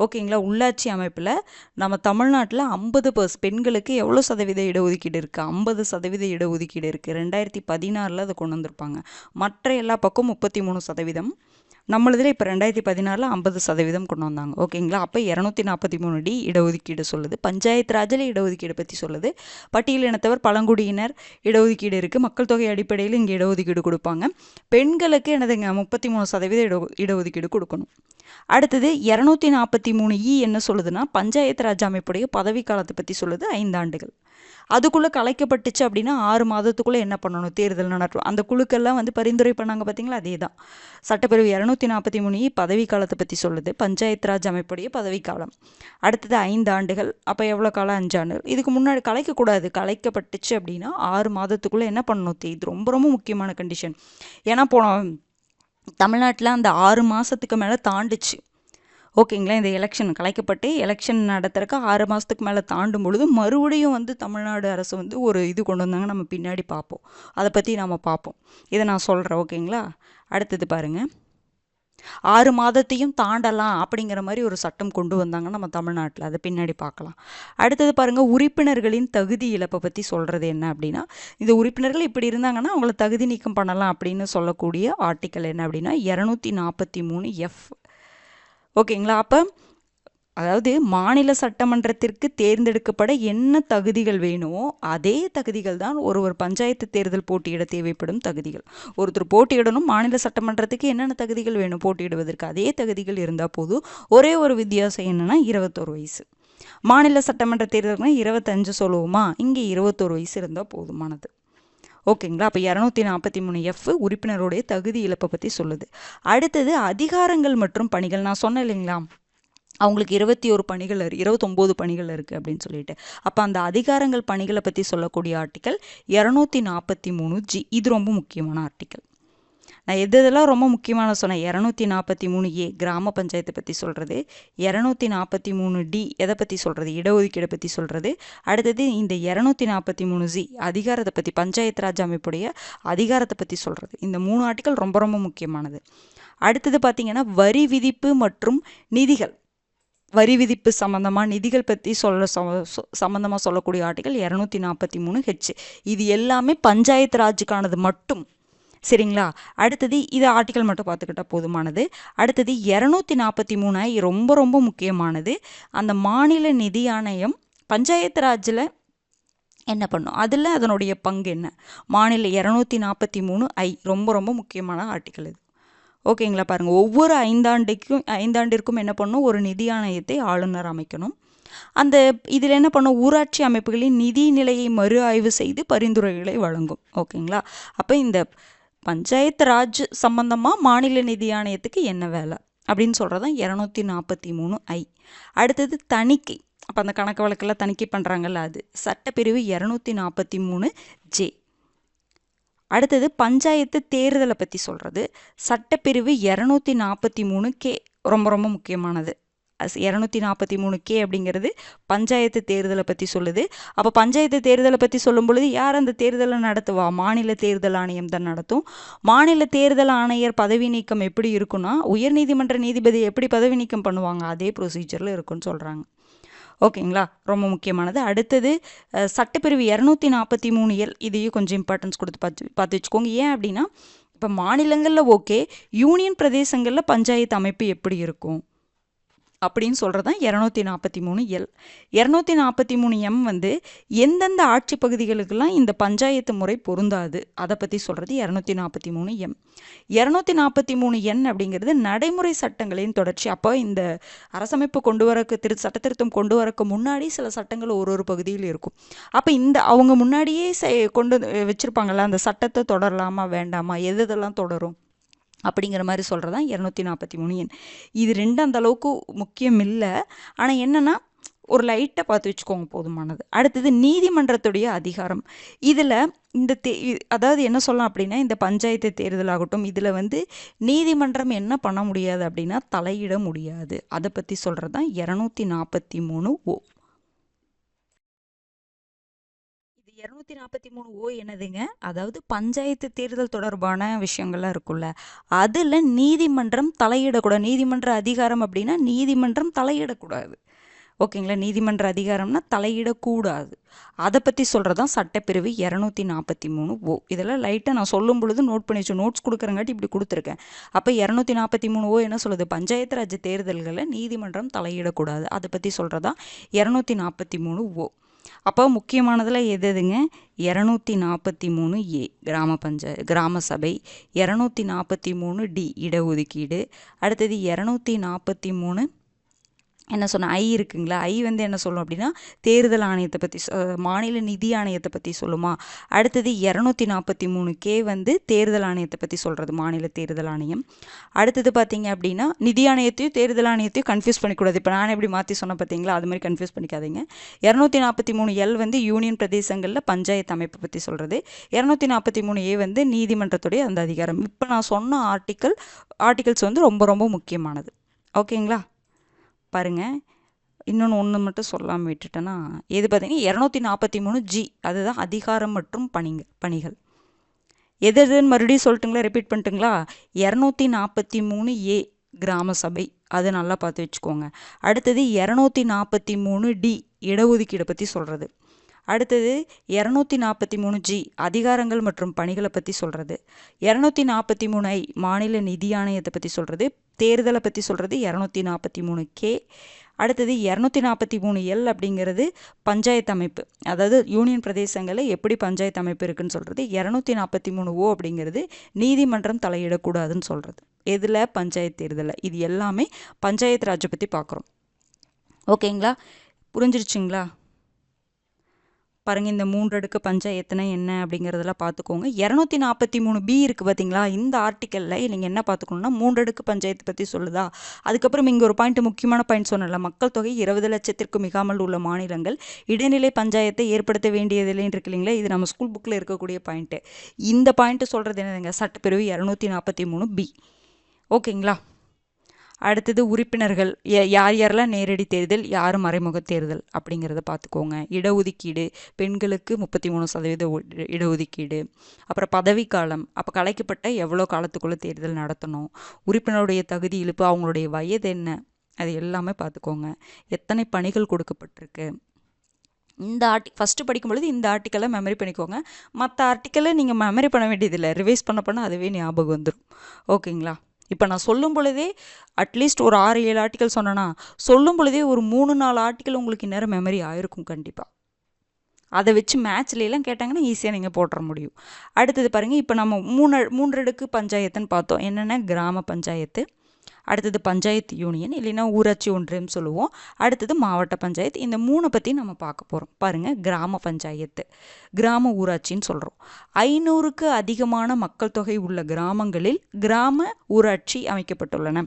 ஓகேங்களா. உள்ளாட்சி அமைப்பில் நம்ம தமிழ்நாட்டில் 50% பெண்களுக்கு எவ்வளோ சதவீத இடஒதுக்கீடு இருக்குது? 50% இடஒதுக்கீடு இருக்குது. 2016 அதை கொண்டு வந்திருப்பாங்க. மற்ற எல்லா பக்கம் 33%. நம்மளதில் இப்போ 2016 50% கொண்டு வந்தாங்க. ஓகேங்களா. அப்போ 243D இடஒதுக்கீடு சொல்லுது. பஞ்சாயத்து ராஜில் இடஒதுக்கீடு பற்றி சொல்லுது. பட்டியல் இனத்தவர் பழங்குடியினர் இடஒதுக்கீடு இருக்குது. மக்கள் தொகை அடிப்படையில் இங்கே இடஒதுக்கீடு கொடுப்பாங்க. பெண்களுக்கு என்னதுங்க 33% இடஒதுக்கீடு கொடுக்கணும். அடுத்தது 243E என்ன சொல்லுதுன்னா பஞ்சாயத்து ராஜ் அமைப்புடைய பதவி காலத்தை பற்றி சொல்லுது. 5 ஆண்டுகள். அதுக்குள்ளே கலைக்கப்பட்டுச்சு அப்படின்னா 6 மாதத்துக்குள்ளே என்ன பண்ணணும்? தேர்தல் நடக்கும். அந்த குழுக்கெல்லாம் பரிந்துரை பண்ணாங்க பார்த்தீங்களா, அதே தான். சட்டப்பிரிவு 243E பதவி காலத்தை பற்றி சொல்லுது. பஞ்சாயத்து ராஜ் அமைப்புடைய பதவி காலம். அடுத்தது 5 ஆண்டுகள். அப்போ எவ்வளோ காலம்? 5 ஆண்டுகள். இதுக்கு முன்னாடி கலைக்கக்கூடாது. கலைக்கப்பட்டுச்சு அப்படின்னா 6 மாதத்துக்குள்ளே என்ன பண்ணணும்? இது ரொம்ப ரொம்ப முக்கியமான கண்டிஷன். ஏன்னா தமிழ்நாட்டில் அந்த 6 மாதத்துக்கு மேலே தாண்டுச்சு. ஓகேங்களா. இந்த எலெக்ஷன் கலைக்கப்பட்டு எலெக்ஷன் நடத்துறதுக்கு 6 மாதத்துக்கு மேலே தாண்டும் பொழுது மறுபடியும் தமிழ்நாடு அரசு ஒரு இது கொண்டு வந்தாங்க. நம்ம பின்னாடி பார்ப்போம். அதை பற்றி நாம் பார்ப்போம். இதை நான் சொல்கிறேன். ஓகேங்களா. அடுத்தது பாருங்கள். 6 மாதத்தையும் தாண்டலாம் அப்படிங்கிற மாதிரி ஒரு சட்டம் கொண்டு வந்தாங்க நம்ம தமிழ்நாட்டில். அதை பின்னாடி பார்க்கலாம். அடுத்தது பாருங்கள். உறுப்பினர்களின் தகுதி இழப்பை பற்றி சொல்கிறது என்ன அப்படின்னா இந்த உறுப்பினர்கள் இப்படி இருந்தாங்கன்னா அவங்கள தகுதி நீக்கம் பண்ணலாம் அப்படின்னு சொல்லக்கூடிய ஆர்டிக்கல் என்ன அப்படின்னா 243F. ஓகேங்களா. அப்போ அதாவது மாநில சட்டமன்றத்திற்கு தேர்ந்தெடுக்கப்பட என்ன தகுதிகள் வேணுமோ அதே தகுதிகள் தான் ஒரு பஞ்சாயத்து தேர்தல் போட்டியிட தேவைப்படும் தகுதிகள். ஒருத்தர் போட்டியிடணும், மாநில சட்டமன்றத்துக்கு என்னென்ன தகுதிகள் வேணும் போட்டியிடுவதற்கு அதே தகுதிகள் இருந்தால் போதும். ஒரே ஒரு வித்தியாசம் என்னென்னா 21 வயசு. மாநில சட்டமன்ற தேர்தலுக்குனா 25 சொல்லுவோமா, இங்கே 21 வயசு இருந்தால் போதுமானது. ஓகேங்களா. அப்போ 243F உறுப்பினருடைய தகுதி இழப்பை பற்றி சொல்லுது. அடுத்தது அதிகாரங்கள் மற்றும் பணிகள். நான் சொன்னேன் இல்லைங்களா, அவங்களுக்கு 21 பணிகள் 29 பணிகள் இருக்குது அப்படின்னு சொல்லிட்டு. அப்போ அந்த அதிகாரங்கள் பணிகளை பற்றி சொல்லக்கூடிய ஆர்டிக்கல் 243G. இது ரொம்ப முக்கியமான ஆர்டிக்கல். நான் எதெல்லாம் ரொம்ப முக்கியமான சொன்னேன். 243A கிராம பஞ்சாயத்தை பற்றி சொல்கிறது, 243D எதை பற்றி சொல்கிறது, இடஒதுக்கீடை பற்றி சொல்கிறது. அடுத்தது இந்த 243Z அதிகாரத்தை பற்றி, பஞ்சாயத்து ராஜ் அமைப்புடைய அதிகாரத்தை பற்றி சொல்கிறது. இந்த 3 ஆர்டிக்கல் ரொம்ப ரொம்ப முக்கியமானது. அடுத்தது பார்த்திங்கன்னா வரி விதிப்பு மற்றும் நிதிகள், வரி விதிப்பு சம்மந்தமாக நிதிகள் பற்றி சம்மந்தமாக சொல்லக்கூடிய ஆர்டிக்கல் 243H. இது எல்லாமே பஞ்சாயத்து ராஜுக்கானது மட்டும். சரிங்களா? அடுத்தது இது ஆர்டிக்கல் மட்டும் பார்த்துக்கிட்டா போதுமானது. அடுத்தது 243I ரொம்ப ரொம்ப முக்கியமானது. அந்த மாநில நிதி ஆணையம் பஞ்சாயத்து ராஜில் என்ன பண்ணும், அதில் அதனுடைய பங்கு என்ன, மாநில 243I ரொம்ப ரொம்ப முக்கியமான ஆர்டிக்கல் இது. ஓகேங்களா? பாருங்கள், ஒவ்வொரு ஐந்தாண்டிற்கும் என்ன பண்ணும், ஒரு நிதி ஆணையத்தை ஆளுநர் அமைக்கணும். அந்த இதில் என்ன பண்ணும், ஊராட்சி அமைப்புகளின் நிதி நிலையை மறு ஆய்வு செய்து பரிந்துரைகளை வழங்கும். ஓகேங்களா? அப்போ இந்த பஞ்சாயத்து ராஜ் சம்பந்தமாக மாநில நிதி ஆணையத்துக்கு என்ன வேலை அப்படின்னு சொல்கிறதான் 243I. அடுத்தது தணிக்கை. அப்போ அந்த கணக்கு வழக்கெல்லாம் தணிக்கை பண்ணுறாங்கல்ல, அது சட்டப்பிரிவு 243J. அடுத்தது பஞ்சாயத்து தேர்தலை பற்றி சொல்கிறது, சட்டப்பிரிவு 243K. ரொம்ப ரொம்ப முக்கியமானது. 243K அப்படிங்கிறது பஞ்சாயத்து தேர்தலை பற்றி சொல்லுது. அப்போ பஞ்சாயத்து தேர்தலை பற்றி சொல்லும் பொழுது யார் அந்த தேர்தலை நடத்துவா, மாநில தேர்தல் ஆணையம் தான் நடத்தும். மாநில தேர்தல் ஆணையர் பதவி நீக்கம் எப்படி இருக்குன்னா, உயர்நீதிமன்ற நீதிபதி எப்படி பதவி நீக்கம் பண்ணுவாங்க அதே ப்ரொசீஜரில் இருக்குன்னு சொல்கிறாங்க. ஓகேங்களா? ரொம்ப முக்கியமானது. அடுத்தது சட்டப்பிரிவு 243L. இதையும் கொஞ்சம் இம்பார்ட்டன்ஸ் கொடுத்து பார்த்து வச்சுக்கோங்க. ஏன் அப்படின்னா, இப்போ மாநிலங்களில் ஓகே, யூனியன் பிரதேசங்களில் பஞ்சாயத்து அமைப்பு எப்படி இருக்கும் அப்படின்னு சொல்கிறது தான் 243L. 243M வந்து எந்தெந்த ஆட்சி பகுதிகளுக்கெல்லாம் இந்த பஞ்சாயத்து முறை பொருந்தாது அதை பற்றி சொல்கிறது 243M. 243N அப்படிங்கிறது நடைமுறை சட்டங்களின் தொடர்ச்சி. அப்போ இந்த அரசமைப்பு சட்ட திருத்தம் கொண்டு வரக்கு முன்னாடி சில சட்டங்கள் ஒரு பகுதியில் இருக்கும். அப்போ இந்த அவங்க முன்னாடியே கொண்டு வச்சுருப்பாங்கள்ல, அந்த சட்டத்தை தொடரலாமா வேண்டாமா, எதெல்லாம் தொடரும் அப்படிங்கிற மாதிரி சொல்கிறதான் 243N. இது ரெண்டு அந்த அளவுக்கு முக்கியம் இல்லை, ஆனால் என்னென்னா ஒரு லைட்டாக பார்த்து வச்சுக்கோங்க, போதுமானது. அடுத்தது நீதிமன்றத்துடைய அதிகாரம். இதில் இந்த அதாவது என்ன சொல்லலாம் அப்படின்னா, இந்த பஞ்சாயத்து தேர்தல் ஆகட்டும், இதில் வந்து நீதிமன்றம் என்ன பண்ண முடியாது அப்படின்னா தலையிட முடியாது. அதை பற்றி சொல்கிறது தான் 243O. 243O என்னதுங்க, அதாவது பஞ்சாயத்து தேர்தல் தொடர்பான விஷயங்கள்லாம் இருக்குல்ல, அதில் நீதிமன்றம் தலையிடக்கூடாது. நீதிமன்ற அதிகாரம் அப்படின்னா நீதிமன்றம் தலையிடக்கூடாது. ஓகேங்களா? நீதிமன்ற அதிகாரம்னா தலையிடக்கூடாது. அதை பற்றி சொல்கிறதான் சட்டப்பிரிவு 243O. இதெல்லாம் லைட்டாக நான் சொல்லும் பொழுது நோட் பண்ணி வச்சு, நோட்ஸ் கொடுக்குறங்காட்டி இப்படி கொடுத்துருக்கேன். அப்போ 243O என்ன சொல்லுது, பஞ்சாயத்து ராஜ் தேர்தல்களில் நீதிமன்றம் தலையிடக்கூடாது. அதை பற்றி சொல்கிறதான் 243O. அப்போ முக்கியமானதில் எதுங்க, 243A கிராம சபை, 243D இடஒதுக்கீடு. அடுத்தது 243 என்ன சொன்ன ஐ இருக்குங்களா, ஐ வந்து என்ன சொல்லும் அப்படின்னா தேர்தல் ஆணையத்தை பற்றி, மாநில நிதி ஆணையத்தை பற்றி சொல்லுமா. அடுத்தது 243K வந்து தேர்தல் ஆணையத்தை பற்றி சொல்கிறது, மாநில தேர்தல் ஆணையம். அடுத்தது பார்த்தீங்க அப்படின்னா நிதி ஆணையத்தையும் தேர்தல் ஆணையத்தையும் கன்ஃபியூஸ் பண்ணிக்கூடாது. இப்போ நான் எப்படி மாற்றி சொன்ன பார்த்தீங்களா, அது மாதிரி கன்ஃபியூஸ் பண்ணிக்காதீங்க. 243L வந்து யூனியன் பிரதேசங்களில் பஞ்சாயத்து அமைப்பை பற்றி சொல்கிறது. 243A வந்து நீதிமன்றத்துடைய அந்த அதிகாரம். இப்போ நான் சொன்ன ஆர்டிகல்ஸ் வந்து ரொம்ப ரொம்ப முக்கியமானது. ஓகேங்களா? பாருங்கள், இன்னொன்று ஒன்று மட்டும் சொல்லாமல் விட்டுட்டேன்னா, எது பார்த்தீங்கன்னா 243G, அதுதான் அதிகாரம் மற்றும் பணிகள். எதுன்னு மறுபடியும் சொல்லட்டுங்களா, ரிப்பீட் பண்ணிட்டுங்களா. 243A கிராம சபை, அதை நல்லா பார்த்து வச்சுக்கோங்க. அடுத்தது 243D இடஒதுக்கீடை பற்றி சொல்கிறது. அடுத்தது 243G அதிகாரங்கள் மற்றும் பணிகளை பற்றி சொல்கிறது. 243I மாநில நிதி ஆணையத்தை பற்றி சொல்கிறது. தேர்தலை பற்றி சொல்கிறது 243K. அடுத்தது 243L அப்படிங்கிறது பஞ்சாயத்து அமைப்பு, அதாவது யூனியன் பிரதேசங்களில் எப்படி பஞ்சாயத்து அமைப்பு இருக்குன்னு சொல்கிறது. 243O அப்படிங்கிறது நீதிமன்றம் தலையிடக்கூடாதுன்னு சொல்கிறது. எதில், பஞ்சாயத்து தேர்தலில். இது எல்லாமே பஞ்சாயத்து ராஜை பற்றி பார்க்குறோம். ஓகேங்களா? புரிஞ்சிருச்சுங்களா? பாருங்கள், இந்த 3 அடுக்கு பஞ்சாயத்துனா என்ன அப்படிங்கிறதெல்லாம் பார்த்துக்கோங்க. 243B இருக்குது பார்த்தீங்களா? இந்த ஆர்டிக்கலில் நீங்கள் என்ன பார்த்துக்கணுன்னா 3 அடுக்கு பஞ்சாயத்து பற்றி சொல்லுதா. அதுக்கப்புறம் இங்கே ஒரு பாயிண்ட், முக்கியமான பாயிண்ட் சொன்னல, மக்கள் தொகை 20 லட்சத்திற்கு மிகாமல் உள்ள மாநிலங்கள் இடைநிலை பஞ்சாயத்தை ஏற்படுத்த வேண்டியதில்லைன்னு இருக்கு இல்லைங்களா? இது நம்ம ஸ்கூல் புக்கில் இருக்கக்கூடிய பாயிண்ட்டு. இந்த பாயிண்ட்டு சொல்கிறது என்னதுங்க? சட்டப்பிரிவு 243B. ஓகேங்களா? அடுத்தது உறுப்பினர்கள் யார் யாரெல்லாம் நேரடி தேர்தல், யார் மறைமுக தேர்தல் அப்படிங்கிறத பார்த்துக்கோங்க. இடஒதுக்கீடு, பெண்களுக்கு 33% இடஒதுக்கீடு. அப்புறம் பதவிக்காலம், அப்போ கலைக்கப்பட்ட எவ்வளோ காலத்துக்குள்ளே தேர்தல் நடத்தணும், உறுப்பினருடைய தகுதி இழுப்பு, அவங்களுடைய வயது என்ன, அது எல்லாமே பார்த்துக்கோங்க. எத்தனை பணிகள் கொடுக்கப்பட்டிருக்கு. இந்த ஃபஸ்ட்டு படிக்கும்பொழுது இந்த ஆர்டிக்கலை மெமரி பண்ணிக்கோங்க. மற்ற ஆர்டிக்கலை நீங்கள் மெமரி பண்ண வேண்டியதில்லை, ரிவைஸ் பண்ண அதுவே ஞாபகம் வந்துடும். ஓகேங்களா? இப்போ நான் சொல்லும் பொழுதே அட்லீஸ்ட் ஒரு 6-7 ஆர்டிக்கல் சொன்னேன்னா, சொல்லும் பொழுதே ஒரு 3-4 ஆர்டிக்கல் உங்களுக்கு இந்நேரம் மெமரி ஆயிருக்கும் கண்டிப்பாக. அதை வச்சு மேட்ச்லாம் கேட்டாங்கன்னா ஈஸியாக நீங்கள் போட்டுற முடியும். அடுத்தது பாருங்கள், இப்போ நம்ம 3 அடுக்கு பஞ்சாயத்துன்னு பார்த்தோம். என்னென்ன? கிராம பஞ்சாயத்து, அடுத்தது பஞ்சாயத்து யூனியன், இல்லைன்னா ஊராட்சி ஒன்றியம் சொல்லுவோம். அடுத்தது மாவட்ட பஞ்சாயத்து. இந்த 3 பற்றி நம்ம பார்க்க போகிறோம். பாருங்கள், கிராம பஞ்சாயத்து, கிராம ஊராட்சின்னு சொல்கிறோம். 500க்கு அதிகமான மக்கள் தொகை உள்ள கிராமங்களில் கிராம ஊராட்சி அமைக்கப்பட்டுள்ளன.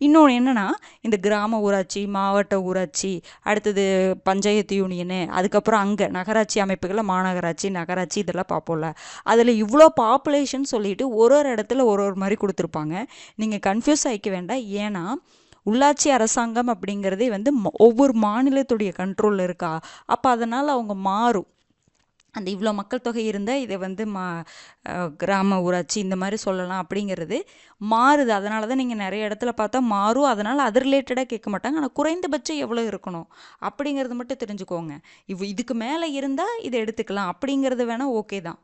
இன்னொன்று என்னென்னா, இந்த கிராம ஊராட்சி, மாவட்ட ஊராட்சி, அடுத்தது பஞ்சாயத்து யூனியனு, அதுக்கப்புறம் அங்கே நகராட்சி அமைப்புகளில் மாநகராட்சி, நகராட்சி, இதெல்லாம் பார்ப்போம்ல. அதில் இவ்வளோ பாப்புலேஷன் சொல்லிட்டு ஒரு இடத்துல ஒரு மாதிரி கொடுத்துருப்பாங்க. நீங்கள் கன்ஃபியூஸ் ஆகிக்க வேண்டாம். ஏன்னா உள்ளாட்சி அரசாங்கம் அப்படிங்கிறதே ஒவ்வொரு மாநிலத்துடைய கண்ட்ரோலில் இருக்கா. அப்போ அதனால் அவங்க மாறும். அந்த இவ்வளோ மக்கள் தொகை இருந்தால் இதை கிராம ஊராட்சி இந்த மாதிரி சொல்லலாம் அப்படிங்கிறது மாறுது. அதனால தான் நீங்கள் நிறைய இடத்துல பார்த்தா மாறும். அதனால் அது ரிலேட்டடாக கேட்க மாட்டாங்க. ஆனால் குறைந்தபட்சம் எவ்வளோ இருக்கணும் அப்படிங்கிறது மட்டும் தெரிஞ்சுக்கோங்க. இதுக்கு மேலே இருந்தால் இதை எடுத்துக்கலாம் அப்படிங்கிறது வேணால் ஓகே தான்.